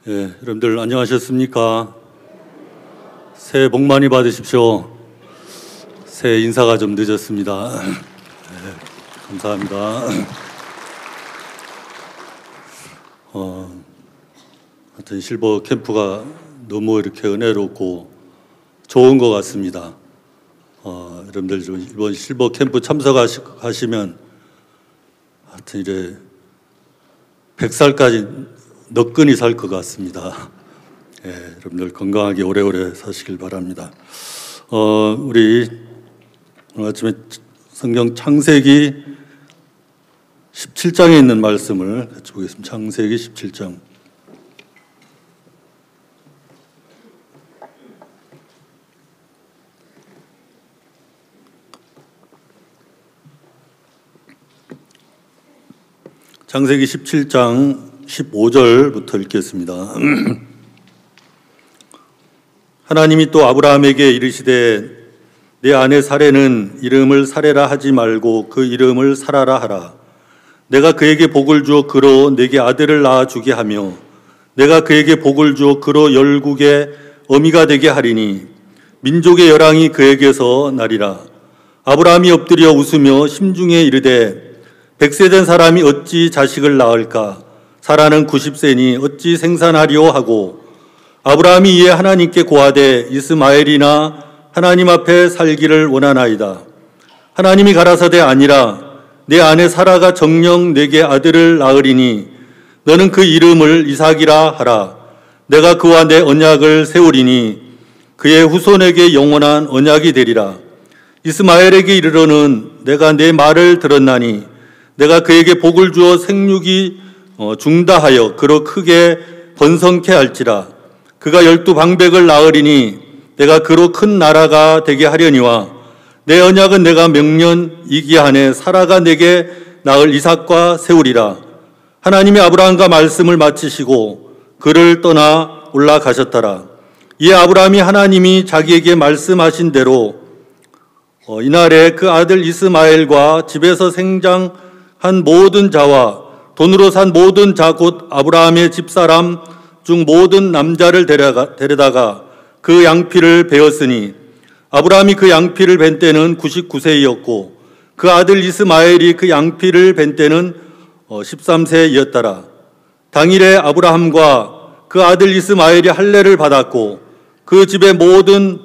여러분들 안녕하셨습니까? 새해 복 많이 받으십시오. 새해 인사가 좀 늦었습니다. 감사합니다. 하여튼 실버 캠프가 너무 이렇게 은혜롭고 좋은 것 같습니다. 여러분들 좀 이번 실버 캠프 참석하시면 하여튼 이래 100살까지 너끈히 살 것 같습니다. 여러분들 건강하게 오래오래 사시길 바랍니다. 우리 오늘 아침에 성경 창세기 17장에 있는 말씀을 같이 보겠습니다. 창세기 17장. 창세기 17장 15절부터 읽겠습니다. 하나님이 또 아브라함에게 이르시되 내 아내 사레는 이름을 사레라 하지 말고 그 이름을 사라라 하라. 내가 그에게 복을 주어 그로 내게 아들을 낳아 주게 하며 내가 그에게 복을 주어 그로 열국의 어미가 되게 하리니 민족의 열왕이 그에게서 나리라. 아브라함이 엎드려 웃으며 심중에 이르되 100세 된 사람이 어찌 자식을 낳을까? 사라는 90세니 어찌 생산하리오 하고 아브라함이 이에 하나님께 고하되 이스마엘이나 하나님 앞에 살기를 원하나이다. 하나님이 가라사대 아니라 내 아내 사라가 정녕 내게 아들을 낳으리니 너는 그 이름을 이삭이라 하라. 내가 그와 내 언약을 세우리니 그의 후손에게 영원한 언약이 되리라. 이스마엘에게 이르러는 내가 내 말을 들었나니 내가 그에게 복을 주어 생육이 중다하여 그로 크게 번성케 할지라. 그가 12방백을 낳으리니 내가 그로 큰 나라가 되게 하려니와 내 언약은 내가 명년 이기한에 사라가 내게 낳을 이삭과 세우리라. 하나님이 아브라함과 말씀을 마치시고 그를 떠나 올라가셨더라. 이에 아브라함이 하나님이 자기에게 말씀하신 대로 이날에 그 아들 이스마엘과 집에서 생장한 모든 자와 돈으로 산 모든 자 곧 아브라함의 집사람 중 모든 남자를 데려다가 그 양피를 베었으니 아브라함이 그 양피를 벤 때는 99세이었고 그 아들 이스마엘이 그 양피를 벤 때는 13세이었더라. 당일에 아브라함과 그 아들 이스마엘이 할례를 받았고 그 집의 모든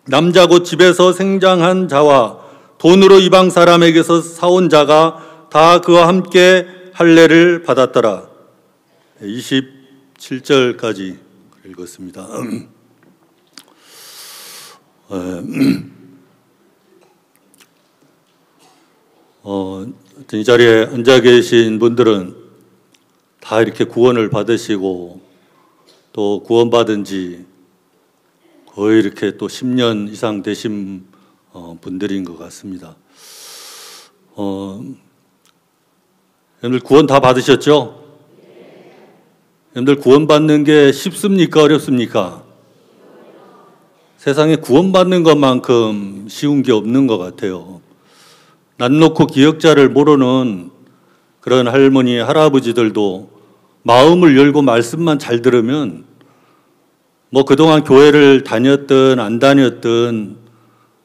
남자 곧 집에서 생장한 자와 돈으로 이방 사람에게서 사온 자가 다 그와 함께 할례를 받았더라. 27절까지 읽었습니다. 이 자리에 앉아 계신 분들은 다 이렇게 구원을 받으시고 또 구원받은 지 거의 이렇게 또 10년 이상 되신 분들인 것 같습니다. 여러분들 구원 다 받으셨죠? 여러분들 구원받는 게 쉽습니까? 어렵습니까? 세상에 구원받는 것만큼 쉬운 게 없는 것 같아요. 난 놓고 기역자를 모르는 그런 할머니, 할아버지들도 마음을 열고 말씀만 잘 들으면 뭐 그동안 교회를 다녔든 안 다녔든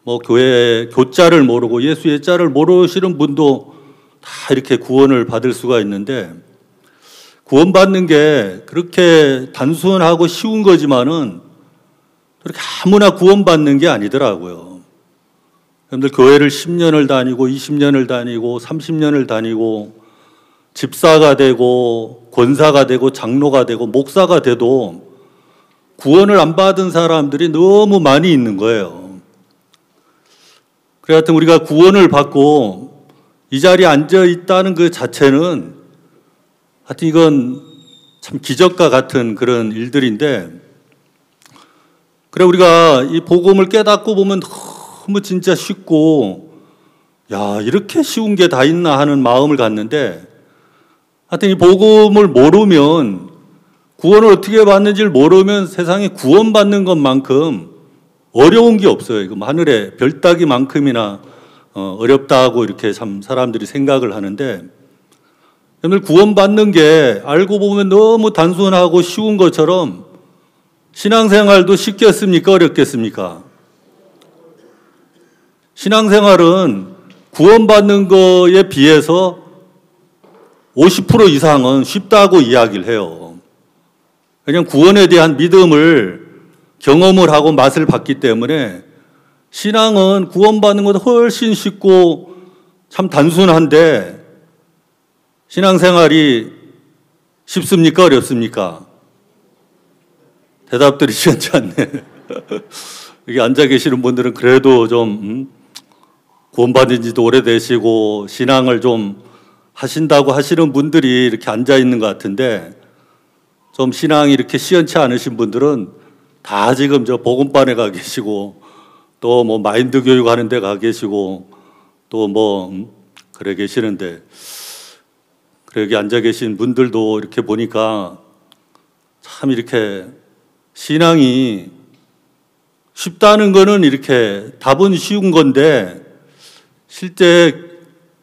뭐 교회 교자를 모르고 예수의 자를 모르시는 분도 다 이렇게 구원을 받을 수가 있는데 구원받는 게 그렇게 단순하고 쉬운 거지만은 그렇게 아무나 구원받는 게 아니더라고요. 여러분들 교회를 10년을 다니고 20년을 다니고 30년을 다니고 집사가 되고 권사가 되고 장로가 되고 목사가 돼도 구원을 안 받은 사람들이 너무 많이 있는 거예요. 그래 하여튼 우리가 구원을 받고 이 자리에 앉아 있다는 그 자체는 하여튼 이건 참 기적과 같은 그런 일들인데 그래 우리가 이 복음을 깨닫고 보면 너무 진짜 쉽고 야 이렇게 쉬운 게 다 있나 하는 마음을 갖는데 하여튼 이 복음을 모르면 구원을 어떻게 받는지를 모르면 세상에 구원받는 것만큼 어려운 게 없어요. 이거 하늘에 별 따기만큼이나 어렵다고 이렇게 참 사람들이 생각을 하는데 여러분들 구원받는 게 알고 보면 너무 단순하고 쉬운 것처럼 신앙생활도 쉽겠습니까? 어렵겠습니까? 신앙생활은 구원받는 거에 비해서 50% 이상은 쉽다고 이야기를 해요. 그냥 구원에 대한 믿음을 경험을 하고 맛을 봤기 때문에 신앙은 구원받는 것도 훨씬 쉽고 참 단순한데 신앙생활이 쉽습니까? 어렵습니까? 대답들이 시원치 않네. 여기 앉아 계시는 분들은 그래도 좀 구원받은 지도 오래되시고 신앙을 좀 하신다고 하시는 분들이 이렇게 앉아 있는 것 같은데 좀 신앙이 이렇게 시원치 않으신 분들은 다 지금 저 복음반에 가 계시고 또 뭐 마인드 교육하는 데 가 계시고 또 뭐 그래 계시는데 그래 여기 앉아 계신 분들도 이렇게 보니까 참 이렇게 신앙이 쉽다는 거는 이렇게 답은 쉬운 건데 실제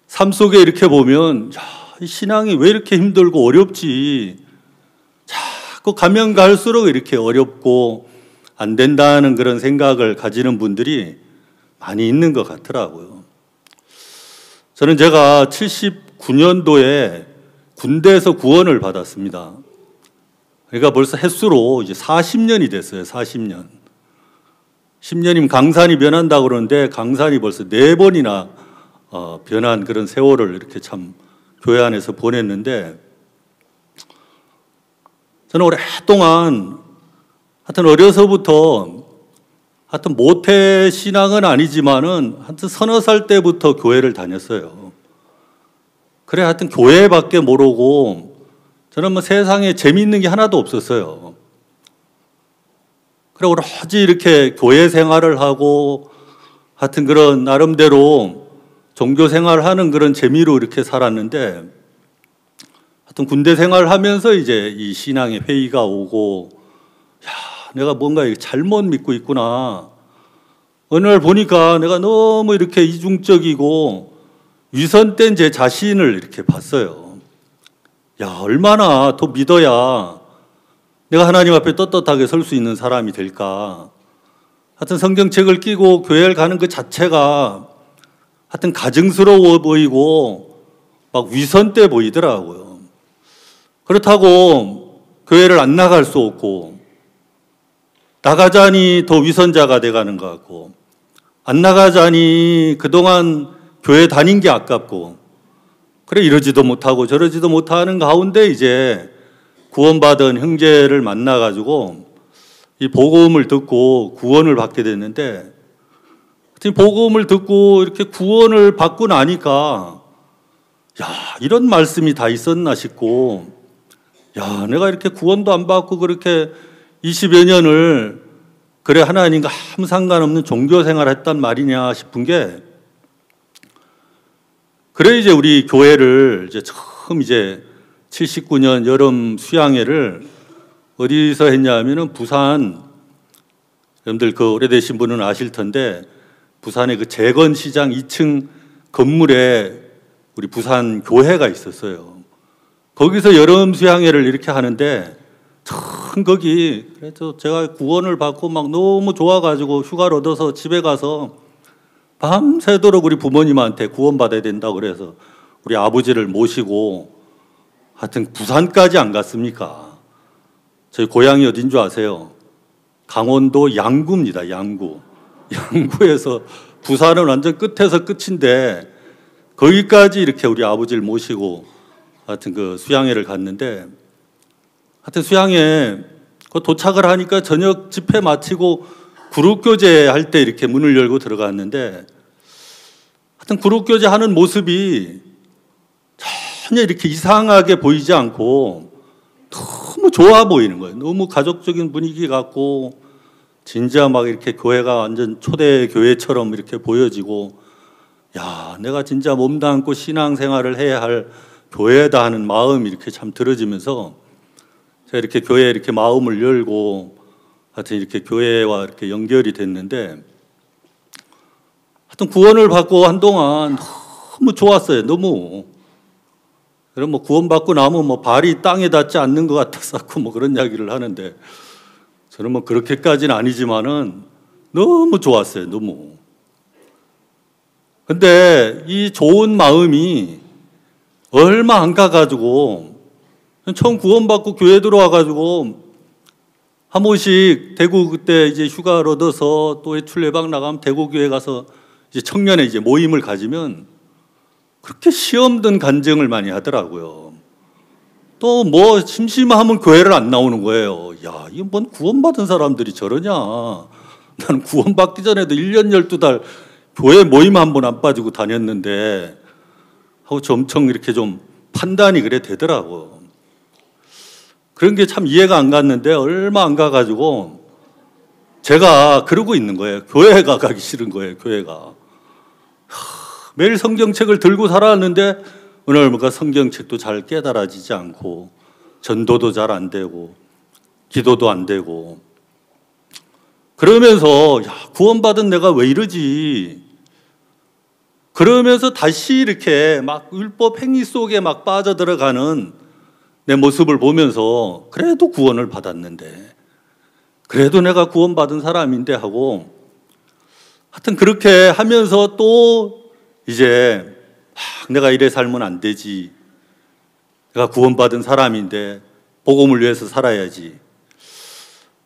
삶 속에 이렇게 보면 야, 이 신앙이 왜 이렇게 힘들고 어렵지? 자꾸 가면 갈수록 이렇게 어렵고 안 된다는 그런 생각을 가지는 분들이 많이 있는 것 같더라고요. 저는 제가 79년도에 군대에서 구원을 받았습니다. 그러니까 벌써 햇수로 이제 40년이 됐어요. 40년. 10년이면 강산이 변한다고 그러는데 강산이 벌써 4번이나 변한 그런 세월을 이렇게 참 교회 안에서 보냈는데 저는 오랫동안 하여튼 어려서부터 하여튼 모태 신앙은 아니지만은 하여튼 서너 살 때부터 교회를 다녔어요. 그래 하여튼 교회밖에 모르고 저는 뭐 세상에 재미있는 게 하나도 없었어요. 그래 오로지 이렇게 교회 생활을 하고 하여튼 그런 나름대로 종교 생활을 하는 그런 재미로 이렇게 살았는데 하여튼 군대 생활을 하면서 이제 이 신앙의 회의가 오고 야, 내가 뭔가 잘못 믿고 있구나. 어느 날 보니까 내가 너무 이렇게 이중적이고 위선된 제 자신을 이렇게 봤어요. 야, 얼마나 더 믿어야 내가 하나님 앞에 떳떳하게 설 수 있는 사람이 될까. 하여튼 성경책을 끼고 교회를 가는 그 자체가 하여튼 가증스러워 보이고 막 위선돼 보이더라고요. 그렇다고 교회를 안 나갈 수 없고 나가자니 더 위선자가 돼가는 것 같고 안 나가자니 그동안 교회 다닌 게 아깝고 그래 이러지도 못하고 저러지도 못하는 가운데 이제 구원받은 형제를 만나가지고 이 복음을 듣고 구원을 받게 됐는데 복음을 듣고 이렇게 구원을 받고 나니까 야 이런 말씀이 다 있었나 싶고 야 내가 이렇게 구원도 안 받고 그렇게 20여 년을 그래 하나님과 아무 상관없는 종교 생활을 했단 말이냐 싶은 게 그래 이제 우리 교회를 이제 처음 이제 79년 여름 수양회를 어디서 했냐면은 부산 여러분들 그 오래되신 분은 아실 텐데 부산의 그 재건시장 2층 건물에 우리 부산 교회가 있었어요. 거기서 여름 수양회를 이렇게 하는데 참 거기 그래서 제가 구원을 받고 막 너무 좋아가지고 휴가를 얻어서 집에 가서 밤새도록 우리 부모님한테 구원받아야 된다고 그래서 우리 아버지를 모시고 하여튼 부산까지 안 갔습니까? 저희 고향이 어딘 줄 아세요? 강원도 양구입니다. 양구. 양구에서 부산은 완전 끝에서 끝인데 거기까지 이렇게 우리 아버지를 모시고 하여튼 그 수양회를 갔는데 하여튼 수양회 그 도착을 하니까 저녁 집회 마치고 그룹교제 할 때 이렇게 문을 열고 들어갔는데 하여튼 그룹교제 하는 모습이 전혀 이렇게 이상하게 보이지 않고 너무 좋아 보이는 거예요. 너무 가족적인 분위기 같고 진짜 막 이렇게 교회가 완전 초대 교회처럼 이렇게 보여지고 야 내가 진짜 몸담고 신앙생활을 해야 할 교회다 하는 마음이 이렇게 참 들어지면서 제가 이렇게 교회에 이렇게 마음을 열고 하여튼 이렇게 교회와 이렇게 연결이 됐는데 하여튼 구원을 받고 한동안 너무 좋았어요. 너무 그럼 뭐 구원받고 나면 뭐 발이 땅에 닿지 않는 것 같아서 뭐 그런 이야기를 하는데 저는 뭐 그렇게까지는 아니지만은 너무 좋았어요. 너무. 근데 이 좋은 마음이 얼마 안 가가지고 처음 구원받고 교회 들어와가지고 한 번씩 대구 그때 이제 휴가를 얻어서 또 외출 예방 나가면 대구 교회 가서 이제 청년의 이제 모임을 가지면 그렇게 시험 든 간증을 많이 하더라고요. 또 뭐 심심하면 교회를 안 나오는 거예요. 야, 이거 뭔 구원받은 사람들이 저러냐. 나는 구원받기 전에도 1년 12달 교회 모임 한 번 안 빠지고 다녔는데 하고 엄청 이렇게 좀 판단이 그래 되더라고. 그런 게 참 이해가 안 갔는데 얼마 안 가가지고 제가 그러고 있는 거예요. 교회가 가기 싫은 거예요. 교회가. 매일 성경책을 들고 살았는데 어느 날인가 성경책도 잘 깨달아지지 않고 전도도 잘 안 되고 기도도 안 되고 그러면서 야, 구원받은 내가 왜 이러지? 그러면서 다시 이렇게 막 율법 행위 속에 막 빠져들어가는 내 모습을 보면서 그래도 구원을 받았는데 그래도 내가 구원받은 사람인데 하고 하여튼 그렇게 하면서 또 이제 내가 이래 살면 안 되지. 내가 구원받은 사람인데 복음을 위해서 살아야지.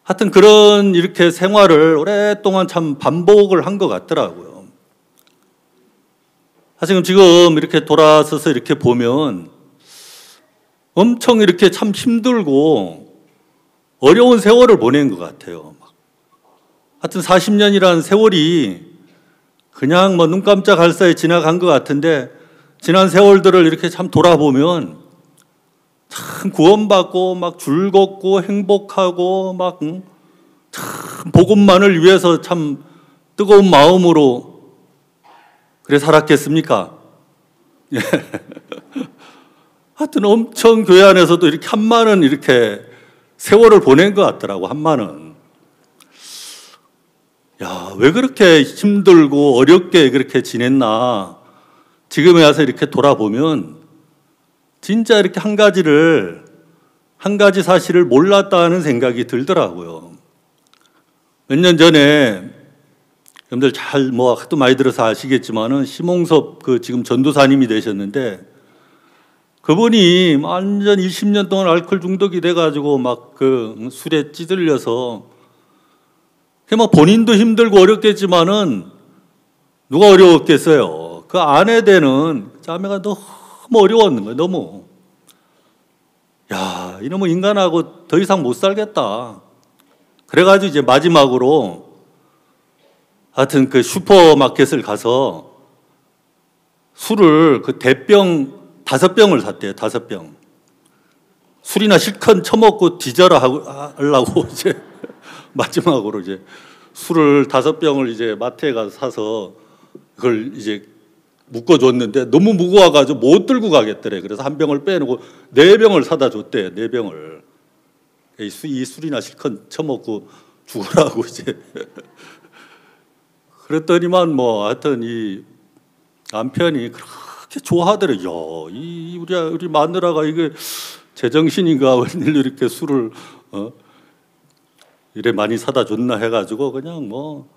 하여튼 그런 이렇게 생활을 오랫동안 참 반복을 한 것 같더라고요. 사실 지금 이렇게 돌아서서 이렇게 보면 엄청 이렇게 참 힘들고 어려운 세월을 보낸 것 같아요. 하여튼 40년이라는 세월이 그냥 뭐 눈 깜짝할 사이에 지나간 것 같은데 지난 세월들을 이렇게 참 돌아보면 참 구원받고 막 즐겁고 행복하고 막 참 복음만을 위해서 참 뜨거운 마음으로 그래 살았겠습니까? 예. 하여튼 엄청 교회 안에서도 이렇게 한많은 이렇게 세월을 보낸 것 같더라고. 한많은. 야, 왜 그렇게 힘들고 어렵게 그렇게 지냈나. 지금에 와서 이렇게 돌아보면 진짜 이렇게 한 가지 사실을 몰랐다는 생각이 들더라고요. 몇 년 전에 여러분들 잘 뭐 하도 많이 들어서 아시겠지만은 심홍섭 그 지금 전도사님이 되셨는데 그분이 완전 20년 동안 알코올 중독이 돼가지고 막 그 술에 찌들려서 막 본인도 힘들고 어렵겠지만은 누가 어려웠겠어요. 그 아내 되는 자매가 너무 어려웠는 거예요. 너무. 야, 이놈의 인간하고 더 이상 못 살겠다. 그래가지고 이제 마지막으로 하여튼 그 슈퍼마켓을 가서 술을 그 대병 5병을 샀대요. 5병. 술이나 실컷 처먹고 뒤져라 하려고 이제 마지막으로 이제 술을 5병을 이제 마트에 가서 사서 그걸 이제 묶어줬는데 너무 무거워가지고 못 들고 가겠더래. 그래서 한 병을 빼놓고 4병을 사다 줬대. 4병을. 이 술이나 실컷 처먹고 죽으라고 이제. 그랬더니만 뭐 하여튼 이 남편이 그렇게 좋아하더래. 야, 우리 마누라가 이게 제정신인가 웬일로 이렇게 술을 이래 많이 사다 줬나 해가지고 그냥 뭐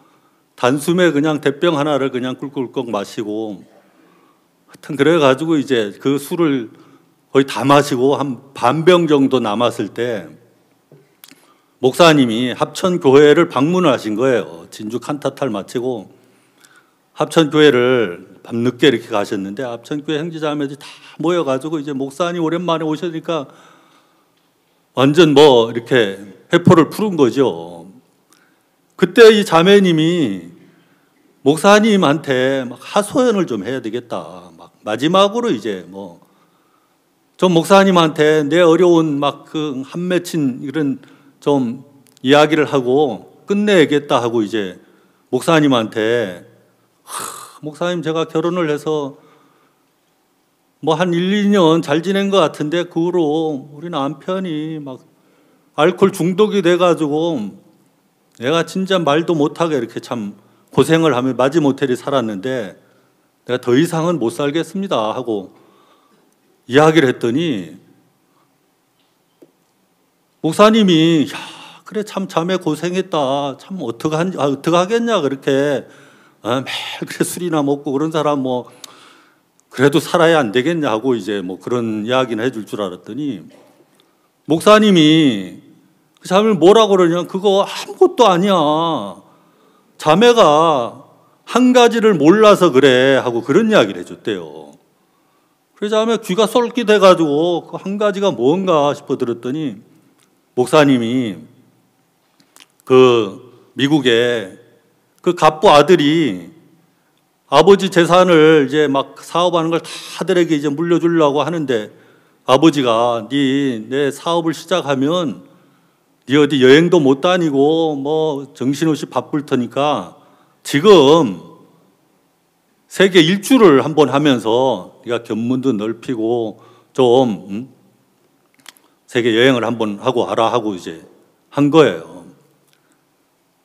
단숨에 그냥 대병 하나를 그냥 꿀꿀꺽 마시고 하여튼 그래가지고 이제 그 술을 거의 다 마시고 한 반병 정도 남았을 때 목사님이 합천교회를 방문을 하신 거예요. 진주 칸타타를 마치고 합천교회를 밤늦게 이렇게 가셨는데 합천교회 형제자매들이 다 모여가지고 이제 목사님 오랜만에 오시니까 완전 뭐 이렇게 회포를 푸른 거죠. 그때 이 자매님이 목사님한테 막 하소연을 좀 해야 되겠다. 막 마지막으로 이제 뭐 좀 목사님한테 내 어려운 막 그 한 맺힌 이런 좀 이야기를 하고 끝내야겠다 하고 이제 목사님한테 목사님 제가 결혼을 해서 뭐 한 1, 2년 잘 지낸 것 같은데 그 후로 우리 남편이 막 알코올 중독이 돼가지고 내가 진짜 말도 못하게 이렇게 참 고생을 하며 마지못해를 살았는데 내가 더 이상은 못 살겠습니다 하고 이야기를 했더니 목사님이 야, 그래 참 자매 고생했다. 참 어떡하겠냐 그렇게 매일 그래 술이나 먹고 그런 사람 뭐 그래도 살아야 안 되겠냐 하고 이제 뭐 그런 이야기는 해줄 줄 알았더니 목사님이 그 자매를 뭐라고 그러냐 그거 아무것도 아니야. 자매가 한 가지를 몰라서 그래 하고 그런 이야기를 해줬대요. 그래서 자매 귀가 쏠깃해가지고 그 한 가지가 뭔가 싶어 들었더니 목사님이 그 미국에 그 갑부 아들이 아버지 재산을 이제 막 사업하는 걸 다 아들에게 이제 물려주려고 하는데 아버지가 내 사업을 시작하면 네 어디 여행도 못 다니고 뭐 정신없이 바쁠 테니까 지금 세계 일주를 한번 하면서 네가 견문도 넓히고 좀 세계 여행을 한번 하고 와라 하고 이제 한 거예요.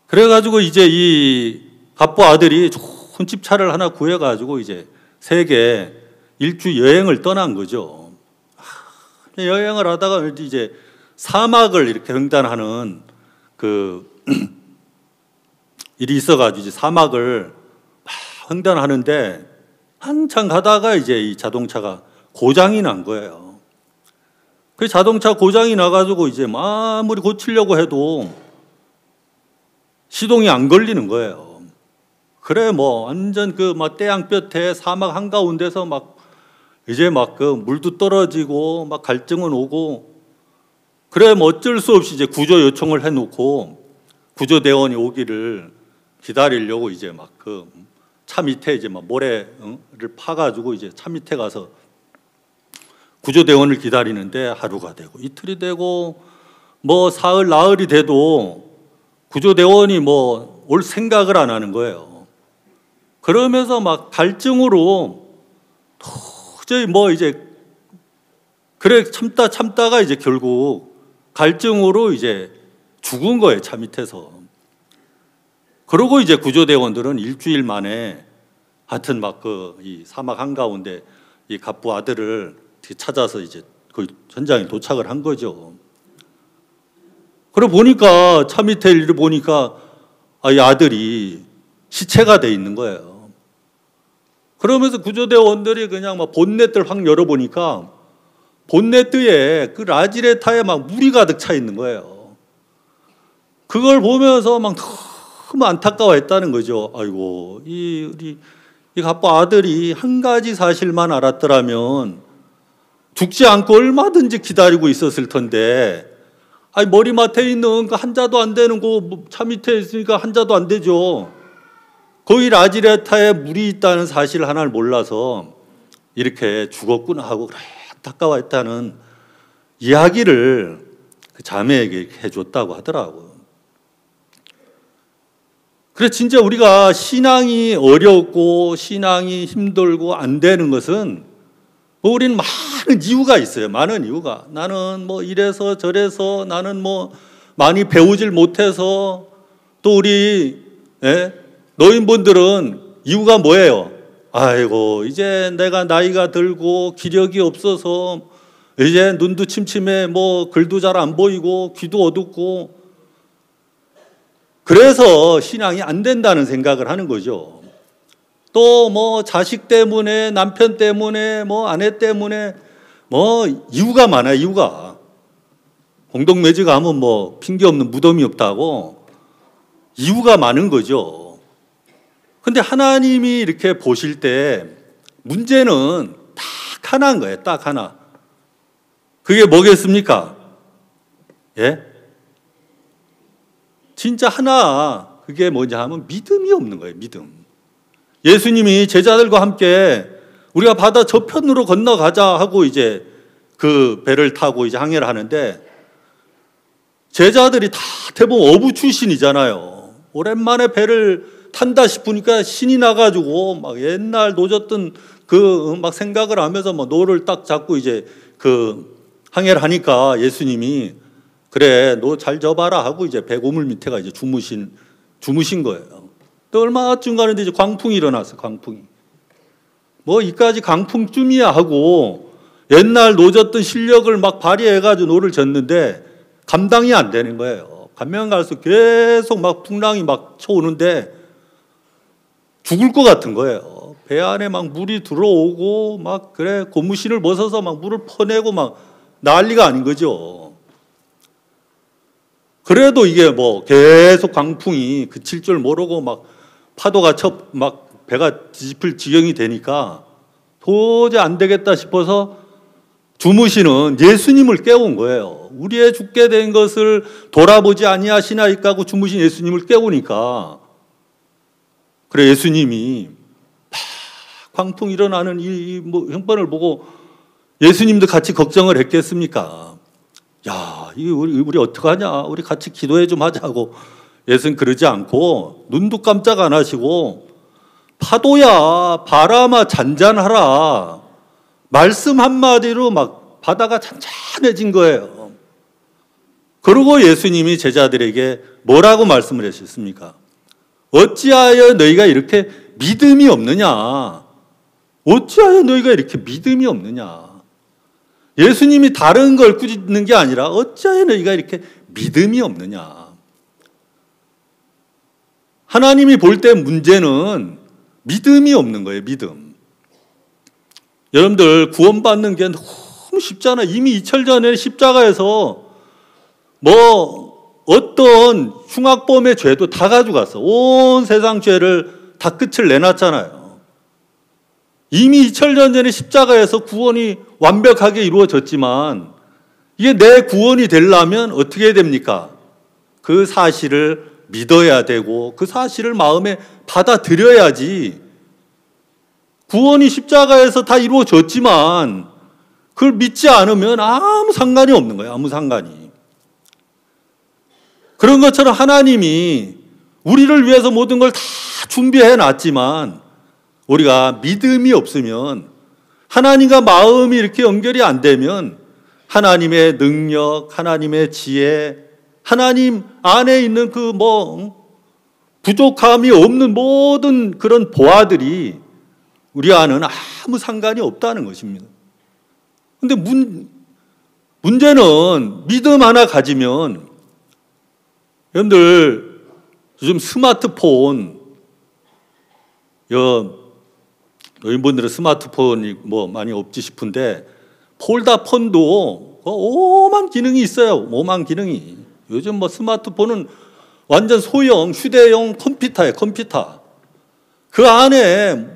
그래가지고 이제 이 갑부 아들이 좋은 집차를 하나 구해가지고 이제 세계 일주 여행을 떠난 거죠. 여행을 하다가 이제 사막을 이렇게 횡단하는 그 일이 있어가지고 이제 사막을 횡단하는데 한참 가다가 이제 이 자동차가 고장이 난 거예요. 그 자동차 고장이 나가지고 이제 아무리 고치려고 해도 시동이 안 걸리는 거예요. 그래 뭐 완전 그 막 태양볕에 사막 한가운데서 막 이제 막 그 물도 떨어지고 막 갈증은 오고 그래 뭐 어쩔 수 없이 이제 구조 요청을 해놓고 구조대원이 오기를 기다리려고 이제 막 그 차 밑에 이제 막 모래를 파가지고 이제 차 밑에 가서 구조대원을 기다리는데 하루가 되고 이틀이 되고 뭐 사흘 나흘이 돼도 구조대원이 뭐 올 생각을 안 하는 거예요. 그러면서 막 갈증으로 도저히 뭐 이제 그래 참다가 이제 결국 갈증으로 이제 죽은 거예요, 차 밑에서. 그러고 이제 구조대원들은 일주일 만에 하여튼 막 그 이 사막 한가운데 이 갑부 아들을 찾아서 이제 그 현장에 도착을 한 거죠. 그래 보니까 차 밑에 일을 보니까 이 아들이 시체가 돼 있는 거예요. 그러면서 구조대원들이 그냥 막 본넷을 확 열어보니까 본네트에 그 라지레타에 막 물이 가득 차 있는 거예요. 그걸 보면서 막 너무 안타까워했다는 거죠. 아이고 이 갑부 아들이 한 가지 사실만 알았더라면 죽지 않고 얼마든지 기다리고 있었을 텐데, 아니 머리맡에 있는 그 한자도 안 되는 거 차 밑에 있으니까 한자도 안 되죠. 거기 라지레타에 물이 있다는 사실 하나를 몰라서 이렇게 죽었구나 하고 그래 안타까워했다는 이야기를 그 자매에게 해줬다고 하더라고요. 그래 진짜 우리가 신앙이 어렵고 신앙이 힘들고 안 되는 것은 뭐 우리는 많은 이유가 있어요. 많은 이유가. 나는 뭐 이래서 저래서 나는 뭐 많이 배우질 못해서 또 우리 노인분들은 이유가 뭐예요? 아이고 이제 내가 나이가 들고 기력이 없어서 이제 눈도 침침해 뭐 글도 잘 안 보이고 귀도 어둡고 그래서 신앙이 안 된다는 생각을 하는 거죠. 또 뭐 자식 때문에 남편 때문에 뭐 아내 때문에 뭐 이유가 많아요. 이유가 공동묘지 가면 뭐 핑계 없는 무덤이 없다고 이유가 많은 거죠. 근데 하나님이 이렇게 보실 때 문제는 딱 하나인 거예요. 딱 하나. 그게 뭐겠습니까? 예? 진짜 하나. 그게 뭐냐 하면 믿음이 없는 거예요. 믿음. 예수님이 제자들과 함께 우리가 바다 저편으로 건너가자 하고 이제 그 배를 타고 이제 항해를 하는데 제자들이 다 대부분 어부 출신이잖아요. 오랜만에 배를 탄다 싶으니까 신이 나가지고 막 옛날 노졌던 그 막 생각을 하면서 막 노를 딱 잡고 이제 그 항해를 하니까 예수님이 그래 너 잘 져봐라 하고 이제 배 고물 밑에가 이제 주무신 거예요. 또 얼마쯤 가는데 이제 광풍이 일어났어. 광풍이 뭐 이까지 강풍쯤이야 하고 옛날 노졌던 실력을 막 발휘해가지고 노를 젓는데 감당이 안 되는 거예요. 가면 갈수록 계속 막 풍랑이 막 쳐오는데 죽을 것 같은 거예요. 배 안에 막 물이 들어오고 막 그래 고무신을 벗어서 막 물을 퍼내고 막 난리가 아닌 거죠. 그래도 이게 뭐 계속 광풍이 그칠 줄 모르고 막 파도가 막 배가 뒤집힐 지경이 되니까 도저히 안 되겠다 싶어서 주무시는 예수님을 깨운 거예요. 우리의 죽게 된 것을 돌아보지 아니하시나이까 하고 주무신 예수님을 깨우니까 그래 예수님이 막 광풍 일어나는 이 형편을 보고 예수님도 같이 걱정을 했겠습니까? 야, 이거 우리 어떡하냐? 우리 같이 기도해 좀 하자고. 예수는 그러지 않고 눈도 깜짝 안 하시고 파도야, 바람아 잔잔하라. 말씀 한마디로 막 바다가 잔잔해진 거예요. 그리고 예수님이 제자들에게 뭐라고 말씀을 하셨습니까? 어찌하여 너희가 이렇게 믿음이 없느냐? 어찌하여 너희가 이렇게 믿음이 없느냐? 예수님이 다른 걸 꾸짖는 게 아니라 어찌하여 너희가 이렇게 믿음이 없느냐? 하나님이 볼 때 문제는 믿음이 없는 거예요. 믿음. 여러분들 구원받는 게 너무 쉽잖아요. 이미 2000년 전에 십자가에서 뭐 어떤 흉악범의 죄도 다 가져갔어. 온 세상 죄를 다 끝을 내놨잖아요. 이미 2000년 전에 십자가에서 구원이 완벽하게 이루어졌지만 이게 내 구원이 되려면 어떻게 해야 됩니까? 그 사실을 믿어야 되고 그 사실을 마음에 받아들여야지. 구원이 십자가에서 다 이루어졌지만 그걸 믿지 않으면 아무 상관이 없는 거예요. 아무 상관이. 그런 것처럼 하나님이 우리를 위해서 모든 걸 다 준비해 놨지만 우리가 믿음이 없으면 하나님과 마음이 이렇게 연결이 안 되면 하나님의 능력, 하나님의 지혜, 하나님 안에 있는 그 부족함이 없는 모든 그런 보아들이 우리 안에는 아무 상관이 없다는 것입니다. 근데 문제는 믿음 하나 가지면 여러분들 요즘 스마트폰 여러분들은 스마트폰이 많이 없지 싶은데 폴더폰도 오만 기능이 있어요. 오만 기능이. 요즘 스마트폰은 완전 소형 휴대용 컴퓨터예요. 컴퓨터. 그 안에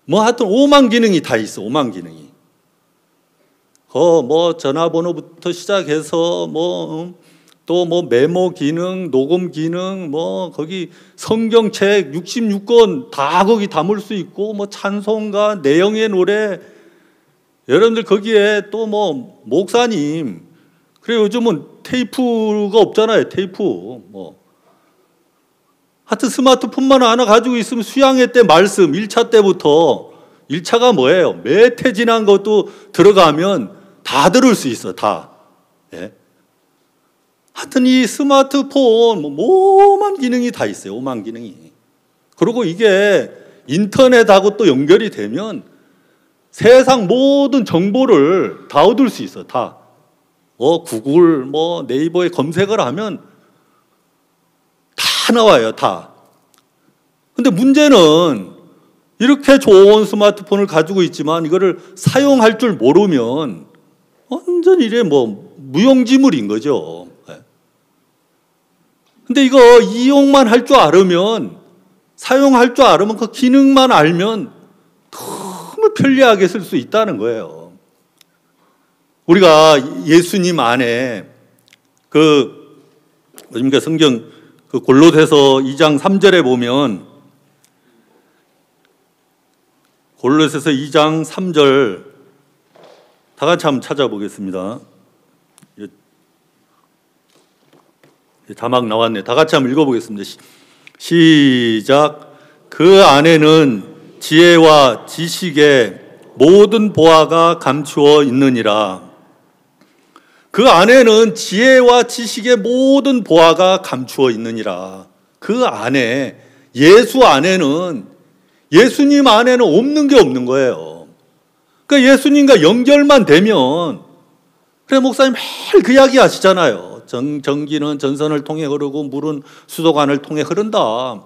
하여튼 오만 기능이 다 있어. 오만 기능이. 전화번호부터 시작해서 또 메모 기능, 녹음 기능, 거기 성경책 66권 다 거기 담을 수 있고, 찬송가, 내용의 노래, 여러분들 거기에 또 목사님, 그래 요즘은 테이프가 없잖아요, 테이프. 하여튼 스마트폰만 하나 가지고 있으면 수양회 때 말씀, 1차 때부터, 1차가 뭐예요? 매태 지난 것도 들어가면 다 들을 수 있어, 다. 예? 하여튼 이 스마트폰 오만 기능이 다 있어요. 오만 기능이. 그리고 이게 인터넷하고 또 연결이 되면 세상 모든 정보를 다 얻을 수 있어. 다. 구글, 네이버에 검색을 하면 다 나와요. 다. 근데 문제는 이렇게 좋은 스마트폰을 가지고 있지만 이거를 사용할 줄 모르면 완전히 이래 무용지물인 거죠. 근데 이거 이용만 할 줄 알으면, 사용할 줄 알으면 그 기능만 알면 너무 편리하게 쓸 수 있다는 거예요. 우리가 예수님 안에 성경 골로새서 2장 3절에 보면, 골로새서 2장 3절 다 같이 한번 찾아보겠습니다. 자막 나왔네. 다 같이 한번 읽어보겠습니다. 시작. 그 안에는 지혜와 지식의 모든 보화가 감추어 있느니라. 그 안에는 지혜와 지식의 모든 보화가 감추어 있느니라. 그 안에, 예수 안에는, 예수님 안에는 없는 게 없는 거예요. 그러니까 예수님과 연결만 되면, 그래 목사님 매일 그 이야기 하시잖아요. 전기는 전선을 통해 흐르고 물은 수도관을 통해 흐른다.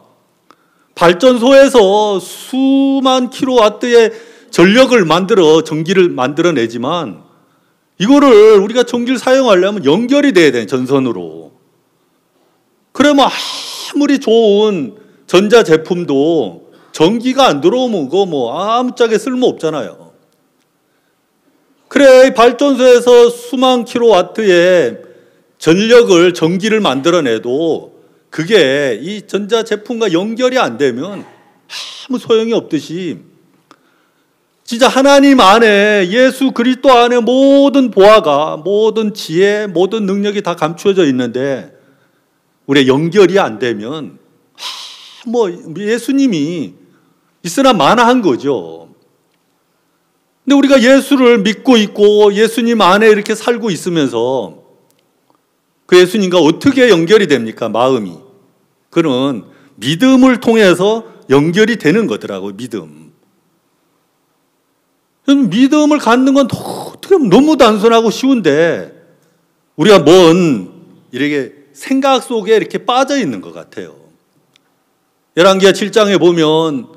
발전소에서 수만 킬로와트의 전력을 만들어 전기를 만들어내지만 이거를 우리가 전기를 사용하려면 연결이 돼야 돼, 전선으로. 그러면 아무리 좋은 전자제품도 전기가 안 들어오면 그거 뭐 아무짝에 쓸모 없잖아요. 그래, 발전소에서 수만 킬로와트의 전기를 만들어내도 그게 이 전자제품과 연결이 안 되면 아무 소용이 없듯이, 진짜 하나님 안에, 예수 그리스도 안에 모든 보화가, 모든 지혜, 모든 능력이 다 감추어져 있는데 우리의 연결이 안 되면 뭐 예수님이 있으나 마나한 거죠. 근데 우리가 예수를 믿고 있고 예수님 안에 이렇게 살고 있으면서 그 예수님과 어떻게 연결이 됩니까? 마음이. 그는 믿음을 통해서 연결이 되는 거더라고요. 믿음을 갖는 건 어떻게 보면 너무 단순하고 쉬운데 우리가 이렇게 생각 속에 이렇게 빠져 있는 것 같아요. 열왕기하 7장에 보면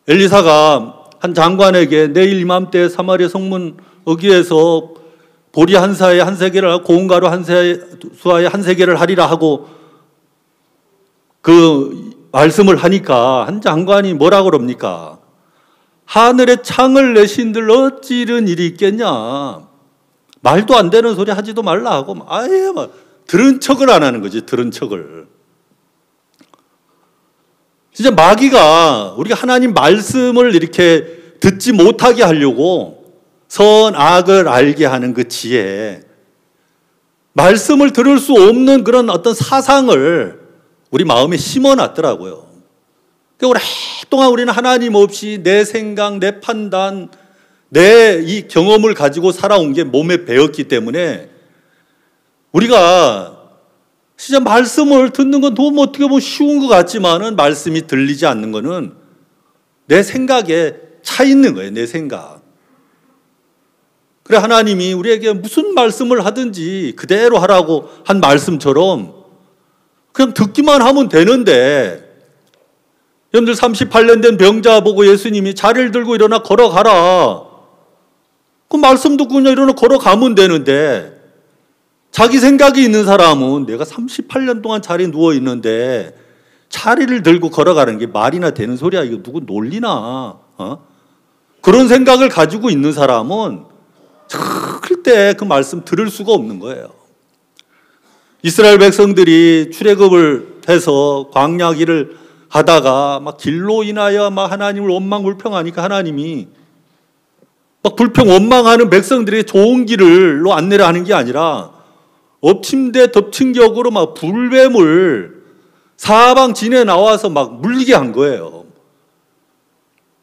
엘리사가 한 장관에게 내일 이맘때 사마리아 성문 어귀에서 보리 한 사에 한 세겔을 하고 고운 가루 한 수아에 한 세겔을 하리라 하고 그 말씀을 하니까 한 장관이 뭐라 그럽니까? 하늘에 창을 내신들 어찌 이런 일이 있겠냐. 말도 안 되는 소리 하지도 말라 하고 아예 막 들은 척을 안 하는 거지. 들은 척을. 진짜 마귀가 우리가 하나님 말씀을 이렇게 듣지 못하게 하려고 선악을 알게 하는 그 지혜, 말씀을 들을 수 없는 그런 어떤 사상을 우리 마음에 심어놨더라고요. 그러니까 오랫동안 우리는 하나님 없이 내 생각, 내 판단, 내 이 경험을 가지고 살아온 게 몸에 배었기 때문에 우리가 진짜 말씀을 듣는 건 너무 어떻게 보면 쉬운 것 같지만은 말씀이 들리지 않는 거는 내 생각에 차 있는 거예요. 내 생각. 그래 하나님이 우리에게 무슨 말씀을 하든지 그대로 하라고 한 말씀처럼 그냥 듣기만 하면 되는데, 여러분들 38년 된 병자 보고 예수님이 자리를 들고 일어나 걸어가라. 그 말씀 듣고 그냥 일어나 걸어가면 되는데, 자기 생각이 있는 사람은 내가 38년 동안 자리에 누워 있는데 자리를 들고 걸어가는 게 말이나 되는 소리야. 이거 누구 놀리나? 그런 생각을 가지고 있는 사람은 절대 그 말씀 들을 수가 없는 거예요. 이스라엘 백성들이 출애굽을 해서 광야 길을 가다가 막 길로 인하여 막 하나님을 원망불평하니까 하나님이 막 불평 원망하는 백성들이 좋은 길로 안내를 하는 게 아니라 엎침대 덮친격으로 막 불뱀을 사방 진에 나와서 막 물리게 한 거예요.